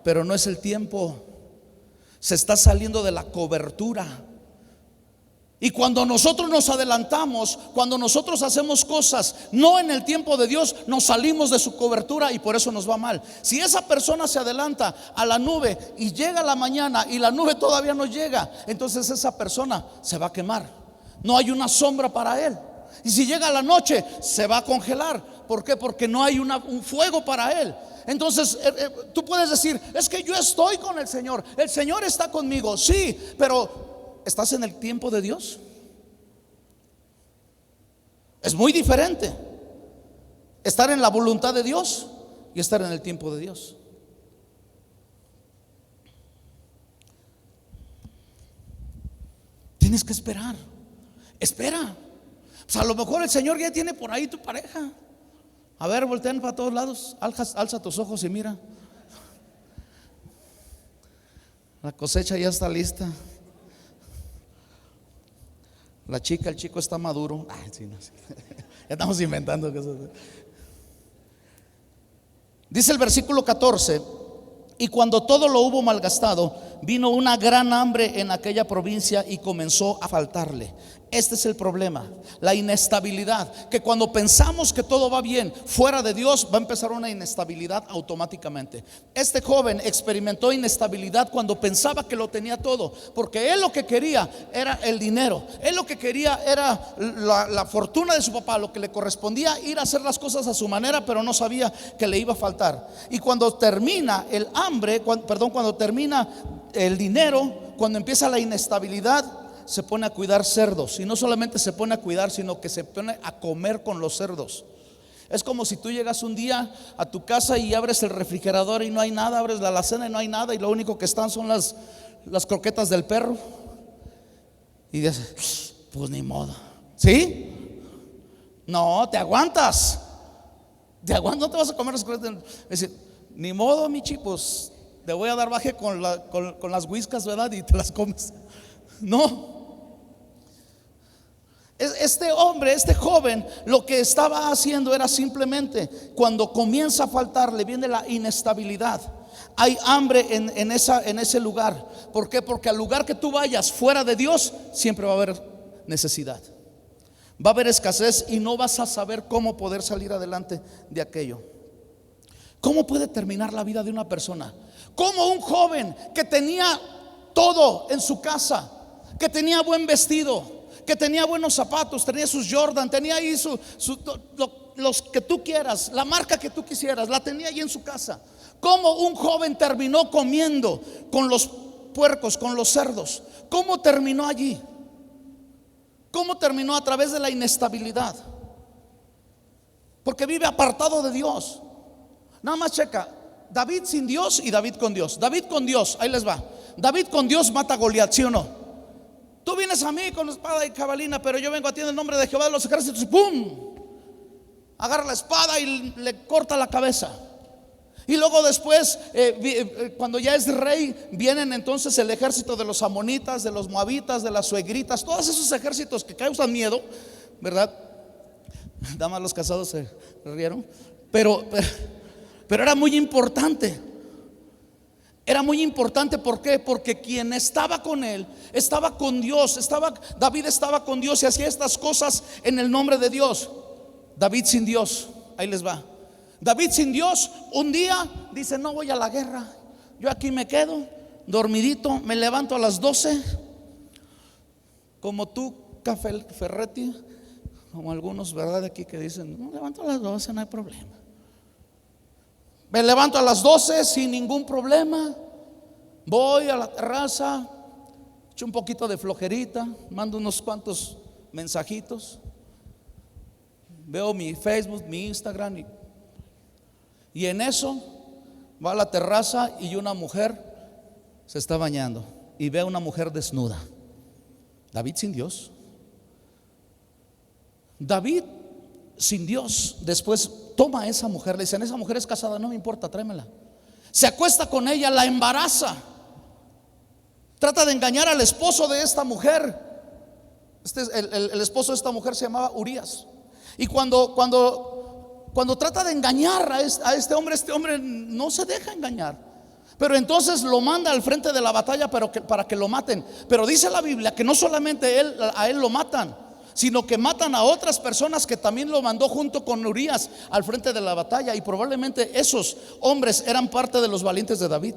pero no es el tiempo. Se está saliendo de la cobertura. Y cuando nosotros nos adelantamos, cuando nosotros hacemos cosas no en el tiempo de Dios, nos salimos de su cobertura y por eso nos va mal. Si esa persona se adelanta a la nube y llega la mañana y la nube todavía no llega, entonces esa persona se va a quemar. No hay una sombra para él. Y si llega la noche, se va a congelar. ¿Por qué? Porque no hay un fuego para él. Entonces tú puedes decir: es que yo estoy con el Señor está conmigo. Sí, pero ¿estás en el tiempo de Dios? Es muy diferente. estar en la voluntad de Dios y estar en el tiempo de Dios. Tienes que esperar. Espera. Pues a lo mejor el Señor ya tiene por ahí tu pareja. A ver, voltean para todos lados. Alza tus ojos y mira. La cosecha ya está lista. La chica, el chico está maduro. Ay, sí, no sé. Ya estamos inventando cosas. Dice el versículo 14: y cuando todo lo hubo malgastado, vino una gran hambre en aquella provincia y comenzó a faltarle. Este es el problema, la inestabilidad, que cuando pensamos que todo va bien fuera de Dios, va a empezar una inestabilidad automáticamente. Este joven experimentó inestabilidad cuando pensaba que lo tenía todo, porque él lo que quería era el dinero, él lo que quería era la fortuna de su papá, lo que le correspondía ir a hacer las cosas a su manera, pero no sabía que le iba a faltar. Y cuando termina el hambre, cuando termina el dinero, cuando empieza la inestabilidad, se pone a cuidar cerdos. Y no solamente se pone a cuidar, sino que se pone a comer con los cerdos. Es como si tú llegas un día a tu casa y abres el refrigerador y no hay nada, abres la alacena y no hay nada, y lo único que están son las croquetas del perro. Y dices, pues ni modo. ¿Sí? No, te aguantas. No te vas a comer las croquetas. Es decir, ni modo, Michi, pues te voy a dar baje con las whiskas, ¿verdad? Y te las comes. No. Este hombre, este joven, lo que estaba haciendo era simplemente, cuando comienza a faltarle, viene la inestabilidad. Hay hambre en ese lugar. ¿Por qué? Porque al lugar que tú vayas fuera de Dios, siempre va a haber necesidad, va a haber escasez, y no vas a saber cómo poder salir adelante de aquello. ¿Cómo puede terminar la vida de una persona? Como un joven que tenía todo en su casa, que tenía buen vestido, que tenía buenos zapatos, tenía sus Jordan, tenía ahí los que tú quieras, la marca que tú quisieras, la tenía ahí en su casa. ¿Cómo un joven terminó comiendo con los puercos, con los cerdos? ¿Cómo terminó allí? ¿Cómo terminó? A través de la inestabilidad, porque vive apartado de Dios. Nada más checa, David sin Dios y David con Dios. David con Dios, ahí les va. David con Dios mata a Goliat, ¿sí o no? Tú vienes a mí con espada y jabalina, pero yo vengo a ti en el nombre de Jehová de los ejércitos, y ¡pum! Agarra la espada y le corta la cabeza. Y luego después, cuando ya es rey, vienen entonces el ejército de los amonitas, de los moabitas, de las suegritas, todos esos ejércitos que causan miedo, ¿verdad? Nada más los casados se rieron. Pero era muy importante. Era muy importante. ¿Por qué? Porque quien estaba con él estaba con Dios. David estaba con Dios y hacía estas cosas en el nombre de Dios. David sin Dios, ahí les va. David sin Dios, un día dice: no voy a la guerra, yo aquí me quedo dormidito, me levanto a las 12, como tú, Café Ferretti, como algunos, ¿verdad? De aquí que dicen: no, levanto a las 12, no hay problema. Me levanto a las 12 sin ningún problema. Voy a la terraza, echo un poquito de flojerita, mando unos cuantos mensajitos, veo mi Facebook, mi Instagram, y en eso va a la terraza y una mujer se está bañando y ve a una mujer desnuda. David sin Dios. David sin Dios. Después toma a esa mujer, le dicen: esa mujer es casada, no me importa, tráemela. Se acuesta con ella, la embaraza, trata de engañar al esposo de esta mujer. El esposo de esta mujer se llamaba Urías. Y cuando trata de engañar a este hombre no se deja engañar. Pero entonces lo manda al frente de la batalla para que lo maten. Pero dice la Biblia que no solamente a él lo matan, sino que matan a otras personas que también lo mandó junto con Urías al frente de la batalla. Y probablemente esos hombres eran parte de los valientes de David.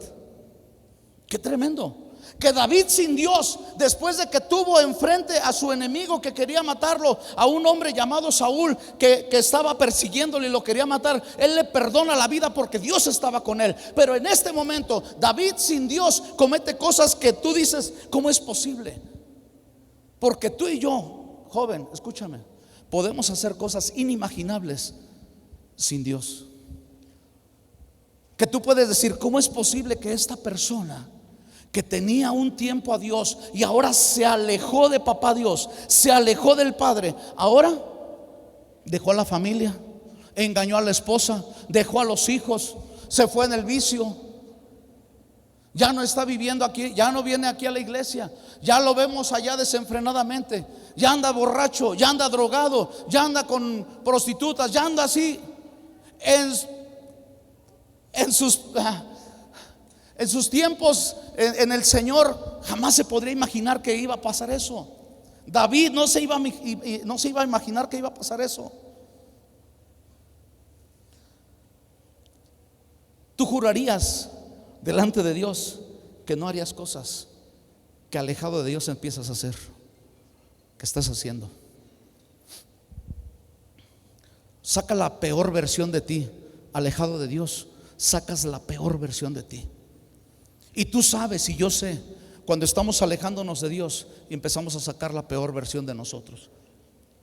Qué tremendo. Que David sin Dios, después de que tuvo enfrente a su enemigo que quería matarlo, a un hombre llamado Saúl que estaba persiguiéndole y lo quería matar, él le perdona la vida porque Dios estaba con él. Pero en este momento David sin Dios comete cosas que tú dices: ¿cómo es posible? Porque tú y yo, joven, escúchame, podemos hacer cosas inimaginables sin Dios. Que tú puedes decir, ¿cómo es posible que esta persona que tenía un tiempo a Dios y ahora se alejó de papá Dios, se alejó del Padre, ahora dejó a la familia, engañó a la esposa, dejó a los hijos, se fue en el vicio, ya no está viviendo aquí, ya no viene aquí a la iglesia, ya lo vemos allá desenfrenadamente, ya anda borracho, ya anda drogado, ya anda con prostitutas, ya anda así en sus tiempos en el Señor? Jamás se podría imaginar que iba a pasar eso. David no se iba a imaginar que iba a pasar eso. Tú jurarías delante de Dios que no harías cosas que alejado de Dios empiezas a hacer, que estás haciendo. Saca la peor versión de ti, alejado de Dios, sacas la peor versión de ti. Y tú sabes y yo sé cuando estamos alejándonos de Dios y empezamos a sacar la peor versión de nosotros.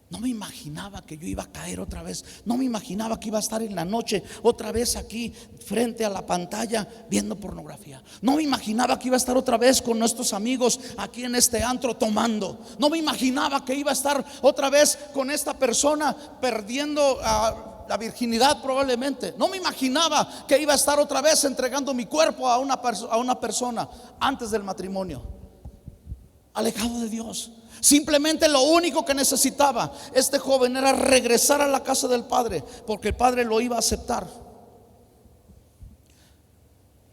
No me imaginaba que yo iba a caer otra vez. No me imaginaba que iba a estar en la noche otra vez aquí frente a la pantalla viendo pornografía. No me imaginaba que iba a estar otra vez con nuestros amigos aquí en este antro tomando. No me imaginaba que iba a estar otra vez con esta persona perdiendo la virginidad probablemente. No me imaginaba que iba a estar otra vez entregando mi cuerpo a una persona antes del matrimonio. Alejado de Dios. Simplemente lo único que necesitaba este joven era regresar a la casa del Padre, porque el Padre lo iba a aceptar.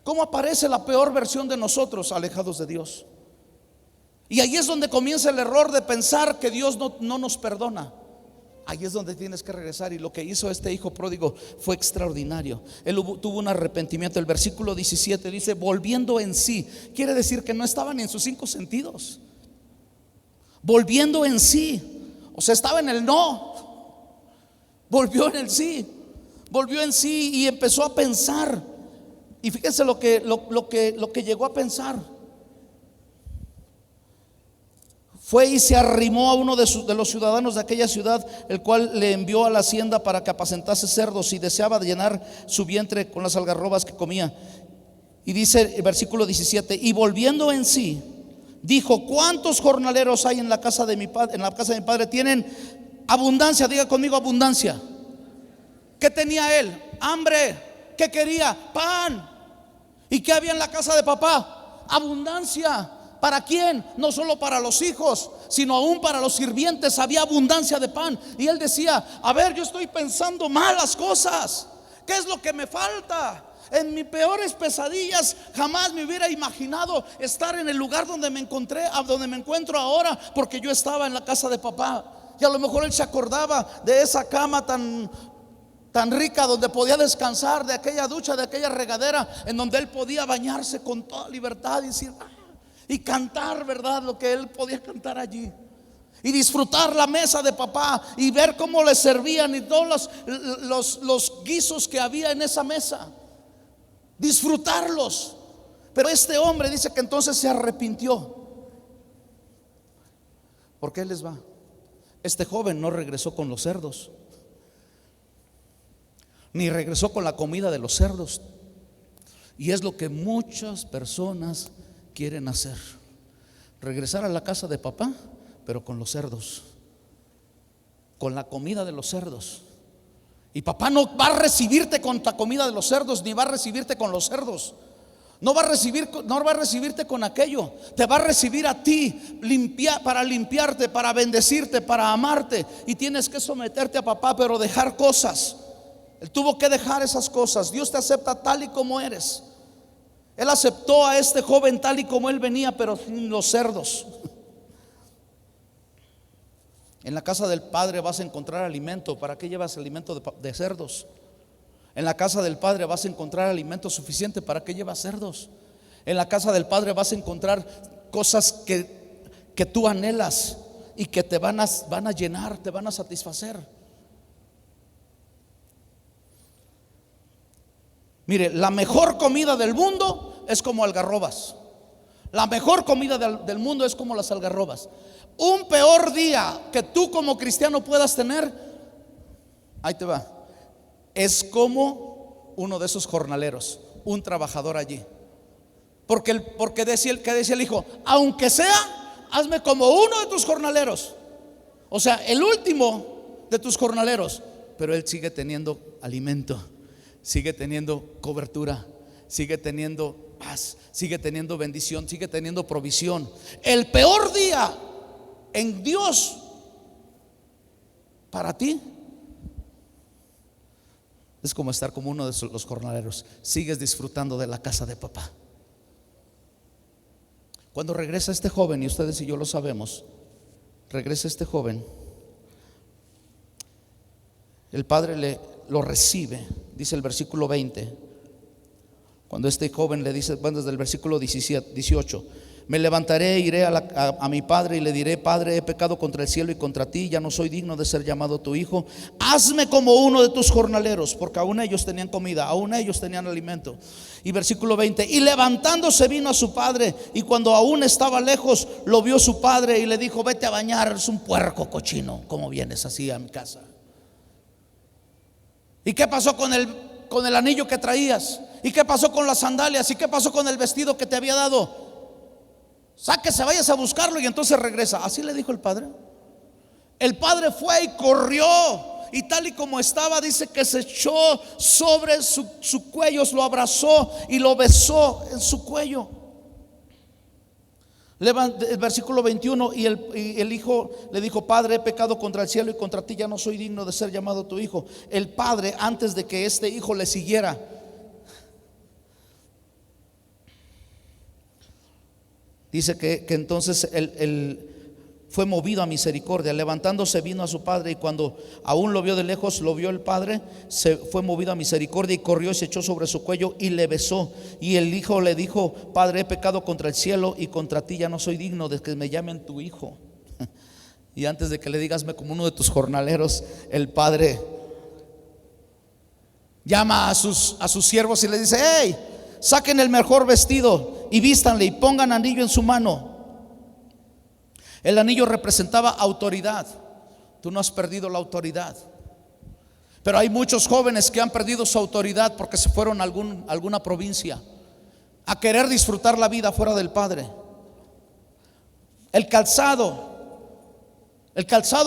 ¿Cómo aparece la peor versión de nosotros alejados de Dios? Y ahí es donde comienza el error de pensar que Dios no nos perdona. Ahí es donde tienes que regresar. Y lo que hizo este hijo pródigo fue extraordinario. Él tuvo un arrepentimiento. El versículo 17 dice: volviendo en sí. Quiere decir que no estaban en sus 5 sentidos. Volviendo en sí, o sea, estaba en el no, volvió en el sí, volvió en sí y empezó a pensar. Y fíjense lo que llegó a pensar. Fue y se arrimó a uno de los ciudadanos de aquella ciudad, el cual le envió a la hacienda para que apacentase cerdos, y deseaba llenar su vientre con las algarrobas que comía. Y dice el versículo 17: y volviendo en sí, dijo: ¿cuántos jornaleros hay en la casa de mi padre? En la casa de mi padre tienen abundancia. Diga conmigo: abundancia. ¿Qué tenía él? Hambre. ¿Qué quería? Pan. ¿Y qué había en la casa de papá? Abundancia. ¿Para quién? No solo para los hijos, sino aún para los sirvientes había abundancia de pan. Y él decía: a ver, yo estoy pensando malas cosas. ¿Qué es lo que me falta? En mis peores pesadillas jamás me hubiera imaginado estar en el lugar donde me encontré, a donde me encuentro ahora, porque yo estaba en la casa de papá. Y a lo mejor él se acordaba de esa cama tan rica donde podía descansar, de aquella ducha, de aquella regadera en donde él podía bañarse con toda libertad y decir, y cantar, ¿verdad? Lo que él podía cantar allí. Y disfrutar la mesa de papá y ver cómo le servían y todos los guisos que había en esa mesa. Disfrutarlos. Pero este hombre dice que entonces se arrepintió. ¿Por qué les va? Este joven no regresó con los cerdos, ni regresó con la comida de los cerdos. Y es lo que muchas personas quieren hacer: regresar a la casa de papá, pero con los cerdos, con la comida de los cerdos. Y papá no va a recibirte con la comida de los cerdos, ni va a recibirte con los cerdos. No va a recibirte con aquello. Te va a recibir a ti para limpiarte, para bendecirte, para amarte. Y tienes que someterte a papá, pero dejar cosas. Él tuvo que dejar esas cosas. Dios te acepta tal y como eres. Él aceptó a este joven tal y como él venía, pero sin los cerdos. En la casa del Padre vas a encontrar alimento. ¿Para qué llevas alimento de cerdos? En la casa del Padre vas a encontrar alimento suficiente. ¿Para qué llevas cerdos? En la casa del Padre vas a encontrar cosas que tú anhelas y que te van a llenar, te van a satisfacer. Mire, la mejor comida del mundo es como algarrobas. La mejor comida del mundo es como las algarrobas. Un peor día que tú como cristiano puedas tener, ahí te va, es como uno de esos jornaleros, un trabajador allí. Porque decía el hijo, aunque sea, hazme como uno de tus jornaleros. O sea, el último de tus jornaleros. Pero él sigue teniendo alimento, sigue teniendo cobertura, sigue teniendo paz, sigue teniendo bendición, sigue teniendo provisión. El peor día en Dios para ti es como estar como uno de los jornaleros. Sigues disfrutando de la casa de papá. Cuando regresa este joven, y ustedes y yo lo sabemos, regresa este joven, el padre lo recibe. Dice el versículo 20, cuando este joven le dice, bueno, desde el versículo 18: me levantaré, iré a mi padre y le diré: Padre, he pecado contra el cielo y contra ti, ya no soy digno de ser llamado tu hijo. Hazme como uno de tus jornaleros. Porque aún ellos tenían comida, aún ellos tenían alimento. Y versículo 20: y levantándose vino a su padre, y cuando aún estaba lejos, lo vio su padre y le dijo: vete a bañar, es un puerco cochino, ¿cómo vienes así a mi casa? ¿Y qué pasó con el anillo que traías? ¿Y qué pasó con las sandalias? ¿Y qué pasó con el vestido que te había dado? Sáquese, vayas a buscarlo y entonces regresa. Así le dijo el padre. El padre fue y corrió, y tal y como estaba, dice que se echó sobre su cuello, lo abrazó y lo besó en su cuello. El versículo 21: y el hijo le dijo: Padre, he pecado contra el cielo y contra ti, ya no soy digno de ser llamado tu hijo. El padre, antes de que este hijo le siguiera, dice que entonces él fue movido a misericordia. Levantándose vino a su padre, y cuando aún lo vio de lejos, lo vio el padre, se fue movido a misericordia y corrió y se echó sobre su cuello y le besó. Y el hijo le dijo: Padre, he pecado contra el cielo y contra ti, ya no soy digno de que me llamen tu hijo. Y antes de que le digas: hazme como uno de tus jornaleros, el padre llama a sus siervos y le dice: hey, saquen el mejor vestido y vístanle y pongan anillo en su mano. El anillo representaba autoridad. Tú no has perdido la autoridad, pero hay muchos jóvenes que han perdido su autoridad porque se fueron a alguna provincia a querer disfrutar la vida fuera del Padre. El calzado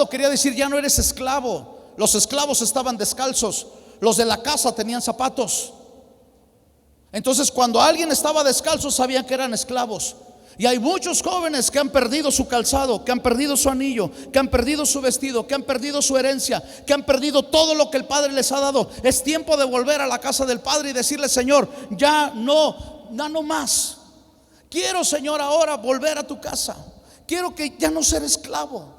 quería decir: ya no eres esclavo. Los esclavos estaban descalzos, los de la casa tenían zapatos. Entonces, cuando alguien estaba descalzo, sabían que eran esclavos. Y hay muchos jóvenes que han perdido su calzado, que han perdido su anillo, que han perdido su vestido, que han perdido su herencia, que han perdido todo lo que el Padre les ha dado. Es tiempo de volver a la casa del Padre y decirle: Señor, ya no más. Quiero, Señor, ahora volver a tu casa. Quiero que ya no ser esclavo.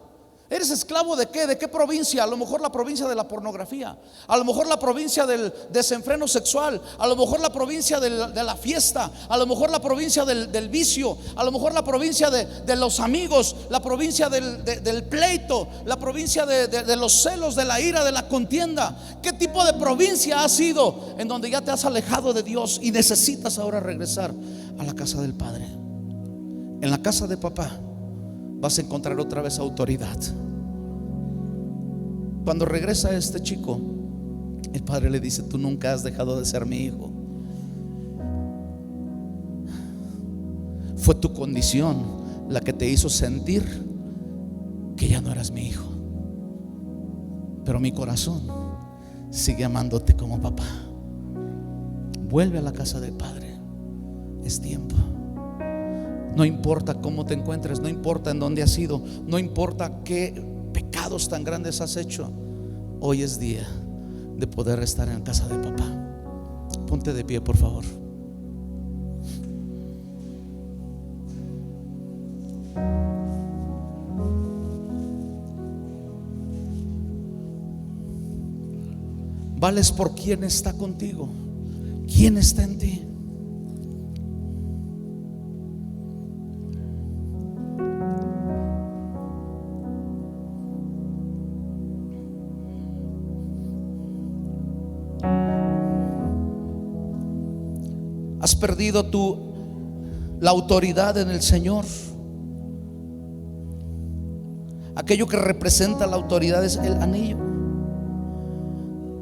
¿Eres esclavo de qué? ¿De qué provincia? A lo mejor la provincia de la pornografía, a lo mejor la provincia del desenfreno sexual, a lo mejor la provincia de la fiesta, a lo mejor la provincia del vicio, a lo mejor la provincia de los amigos, la provincia del pleito, la provincia de los celos, de la ira, de la contienda. ¿Qué tipo de provincia has sido en donde ya te has alejado de Dios y necesitas ahora regresar a la casa del Padre? En la casa de papá vas a encontrar otra vez autoridad. Cuando regresa este chico, el padre le dice: tú nunca has dejado de ser mi hijo. Fue tu condición la que te hizo sentir que ya no eras mi hijo, pero mi corazón sigue amándote como papá. Vuelve a la casa del Padre. Es tiempo. No importa cómo te encuentres, no importa en dónde has ido, no importa qué pecados tan grandes has hecho. Hoy es día de poder estar en casa de papá. Ponte de pie, por favor. Vales por quien está contigo, quién está en ti. Has perdido la autoridad en el Señor. Aquello que representa la autoridad es el anillo.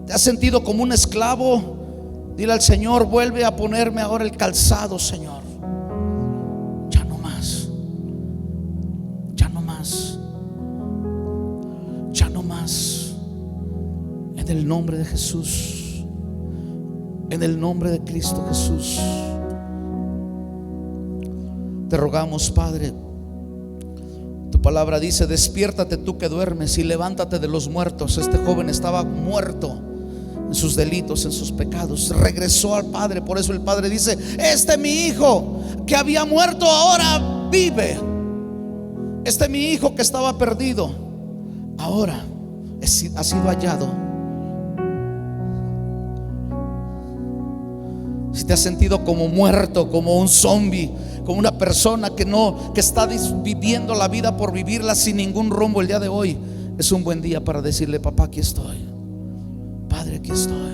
te has sentido como un esclavo, dile al Señor: vuelve a ponerme ahora el calzado, Señor. Ya no más, ya no más, ya no más. En el nombre de Jesús, en el nombre de Cristo Jesús, te rogamos, Padre. Tu palabra dice: despiértate tú que duermes y levántate de los muertos. Este joven estaba muerto en sus delitos, en sus pecados. Regresó al Padre. Por eso el Padre dice: este mi hijo que había muerto ahora vive. Este mi hijo que estaba perdido ahora ha sido hallado. Si te has sentido como muerto, como un zombie, como una persona que está viviendo la vida por vivirla sin ningún rumbo, el día de hoy es un buen día para decirle: papá, aquí estoy. Padre, aquí estoy.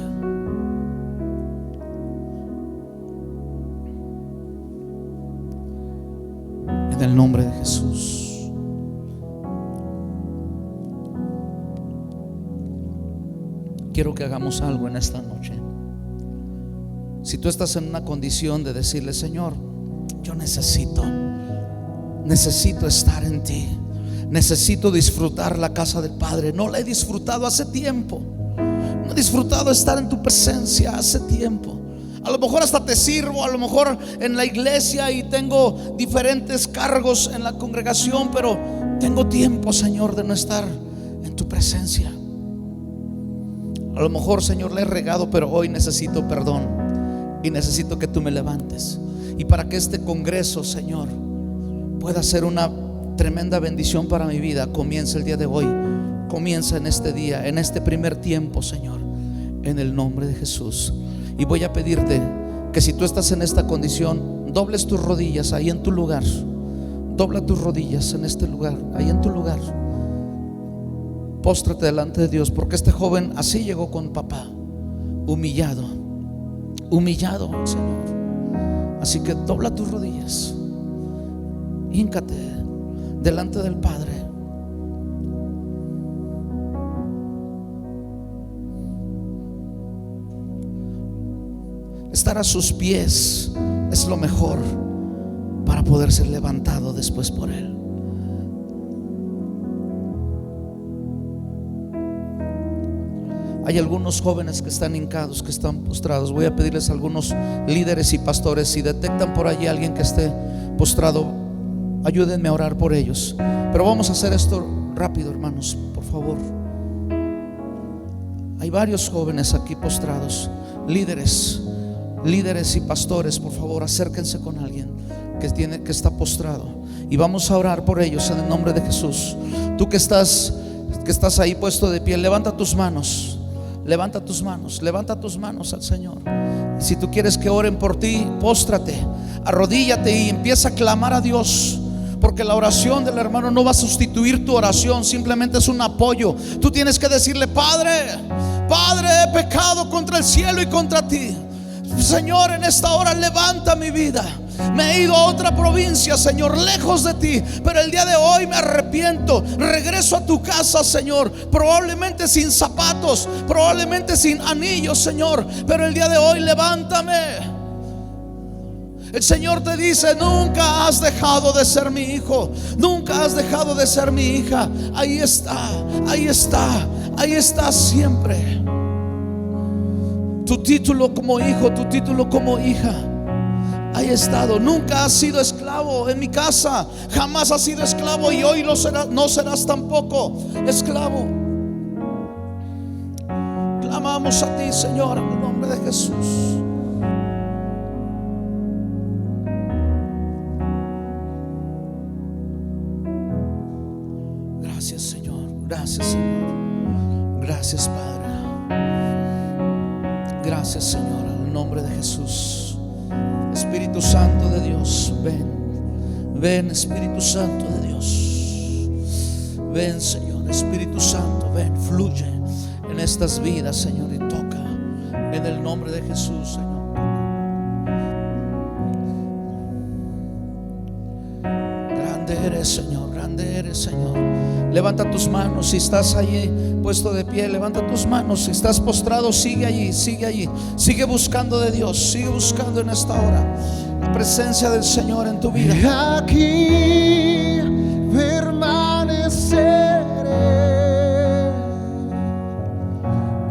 En el nombre de Jesús. Quiero que hagamos algo en esta noche. Si tú estás en una condición de decirle: Señor, yo necesito estar en ti, necesito disfrutar la casa del Padre. No la he disfrutado hace tiempo. No he disfrutado estar en tu presencia hace tiempo. A lo mejor hasta te sirvo, a lo mejor en la iglesia, y tengo diferentes cargos en la congregación, pero tengo tiempo, Señor, de no estar en tu presencia. A lo mejor, Señor, le he regado, pero hoy necesito perdón y necesito que tú me levantes. Y para que este congreso, Señor, pueda ser una tremenda bendición para mi vida, comienza el día de hoy. Comienza en este día, en este primer tiempo, Señor, en el nombre de Jesús. Y voy a pedirte que si tú estás en esta condición, dobles tus rodillas ahí en tu lugar. Dobla tus rodillas en este lugar, ahí en tu lugar. Póstrate delante de Dios, porque este joven así llegó con papá, humillado al Señor. Así que dobla tus rodillas, híncate delante del Padre. Estar a sus pies es lo mejor para poder ser levantado después por Él. Hay algunos jóvenes que están hincados, que están postrados. Voy a pedirles a algunos líderes y pastores: si detectan por allí a alguien que esté postrado, ayúdenme a orar por ellos. Pero vamos a hacer esto rápido, hermanos, por favor. Hay varios jóvenes aquí postrados. Líderes y pastores, por favor, acérquense con alguien que está postrado, y vamos a orar por ellos en el nombre de Jesús. Tú que estás ahí puesto de pie, levanta tus manos. Levanta tus manos al Señor. Y si tú quieres que oren por ti, póstrate, arrodíllate y empieza a clamar a Dios. Porque la oración del hermano no va a sustituir tu oración, simplemente es un apoyo. Tú tienes que decirle: Padre, he pecado contra el cielo y contra ti. Señor, en esta hora levanta mi vida. Me he ido a otra provincia, Señor, lejos de ti, pero el día de hoy me arrepiento. Regreso a tu casa, Señor, probablemente sin zapatos, probablemente sin anillos, Señor, pero el día de hoy levántame. El Señor te dice: nunca has dejado de ser mi hijo, nunca has dejado de ser mi hija. Ahí está siempre. Tu título como hijo, tu título como hija, ahí ha estado. Nunca has sido esclavo en mi casa, jamás has sido esclavo, y hoy no serás tampoco esclavo. Clamamos a ti, Señor, en el nombre de Jesús. Gracias, Señor. Gracias, Señor. Gracias, Padre. Gracias, Señor, en el nombre de Jesús. Espíritu Santo de Dios, ven, Espíritu Santo de Dios. Ven, Señor, Espíritu Santo, ven, fluye en estas vidas, Señor, y toca en el nombre de Jesús, Señor. Grande eres, Señor, grande eres, Señor. Levanta tus manos si estás allí puesto de pie. Levanta tus manos si estás postrado. Sigue allí, sigue allí. Sigue buscando de Dios. Sigue buscando en esta hora la presencia del Señor en tu vida. Y aquí permaneceré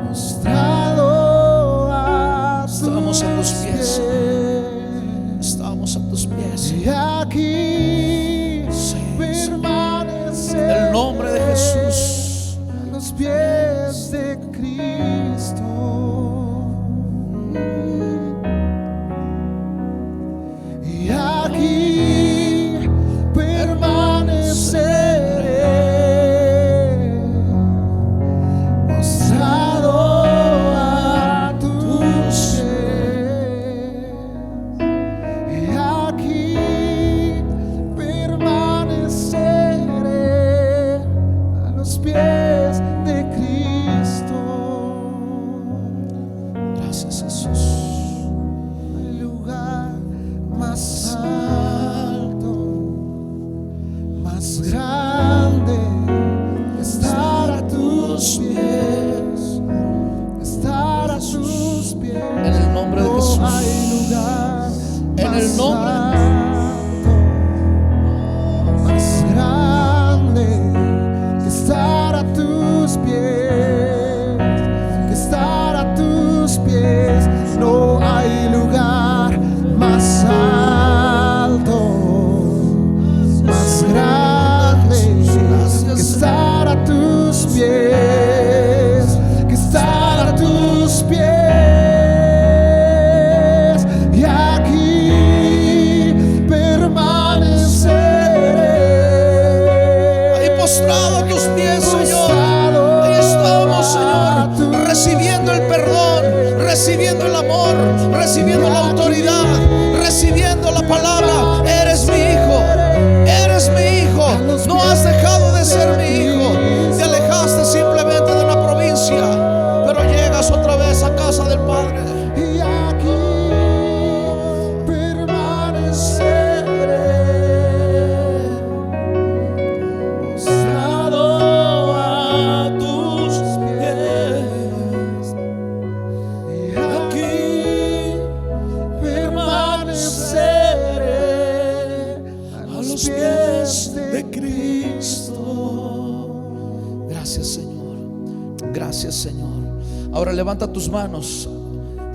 postrado a Estamos a tus pies. pies. Estamos a tus pies. Y aquí permaneceré En el nombre de Jesús. a los pies de Cristo. Y aquí permaneceré postrado a tus pies. Y aquí permaneceré a los pies de Cristo. Gracias, Jesús. El lugar más alto, más grande, estar a tus pies, estar a tus pies. En el nombre de Jesús. No hay lugar En el más nombre. alto, más grande, que estar a tus pies, que estar a tus pies. No hay lugar más alto, más grande, que estar a tus pies, que estar a tus pies. Y aquí permaneceré. Ahí postrado a tus pies, Señor. Postrado Ahí estamos, a Señor, tus recibiendo el perdón, recibiendo el amor, recibiendo la autoridad, recibiendo la palabra. Eres mi hijo, eres mi hijo. No has dejado de ser mi hijo. Te alejaste simplemente de una provincia, pero llegas otra vez a casa del Padre. Y aquí permaneceré postrado a tus pies. Y aquí permaneceré a los pies de Cristo. Gracias, Señor. Gracias, Señor. Ahora levanta tus manos.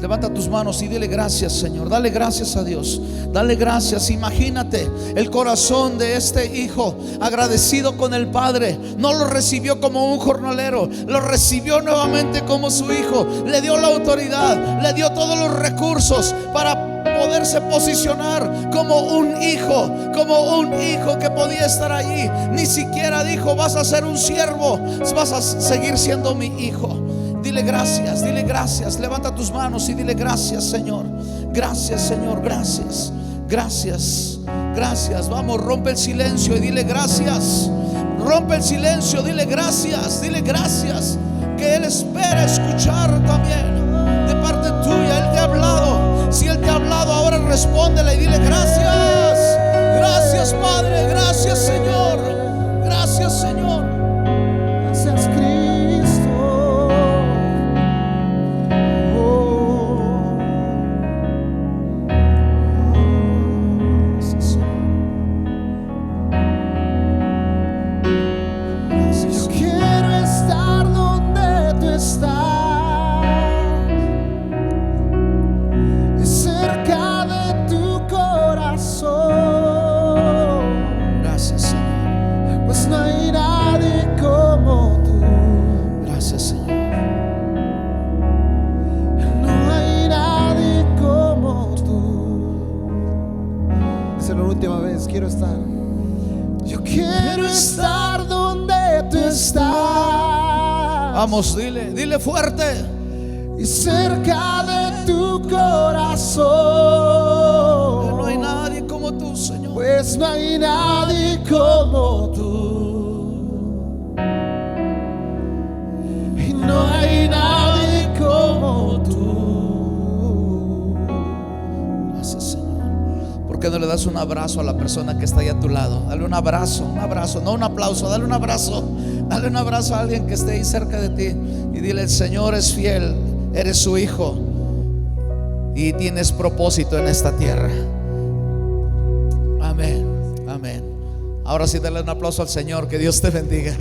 Levanta tus manos y dile gracias, Señor. Dale gracias a Dios. Dale gracias. Imagínate el corazón de este hijo agradecido con el Padre. No lo recibió como un jornalero, lo recibió nuevamente como su hijo. Le dio la autoridad, le dio todos los recursos para poderse posicionar como un hijo que podía estar allí. Ni siquiera dijo: vas a ser un siervo, vas a seguir siendo mi hijo. Dile gracias, dile gracias. Levanta tus manos y dile gracias, Señor. Gracias, Señor, gracias. Gracias, gracias. Vamos, rompe el silencio y dile gracias. Rompe el silencio, dile gracias, dile gracias. Que Él espera escuchar también de parte tuya. Él te ha hablado. Si Él te ha hablado, ahora respóndele y dile gracias. Gracias, Padre, gracias, Señor. Gracias, Señor. Gracias, Cristo. Yo quiero estar donde tú estás, cerca de tu corazón. Gracias, Señor. Pues no hay nadie como tú. Gracias, Señor. No hay nadie como tú. Esa es la última vez. Quiero estar. Yo quiero estar donde tú estás. Vamos, dile, dile fuerte. Y cerca de tu corazón. No hay nadie como tú, Señor. Pues no hay nadie como tú. Y no hay nadie como tú. Gracias, Señor. Porque qué no le das un abrazo a la persona que está ahí a tu lado? Dale un abrazo, no un aplauso, dale un abrazo. Dale un abrazo a alguien que esté ahí cerca de ti y dile: el Señor es fiel, eres su hijo y tienes propósito en esta tierra. Amén, amén. Ahora sí, dale un aplauso al Señor. Que Dios te bendiga.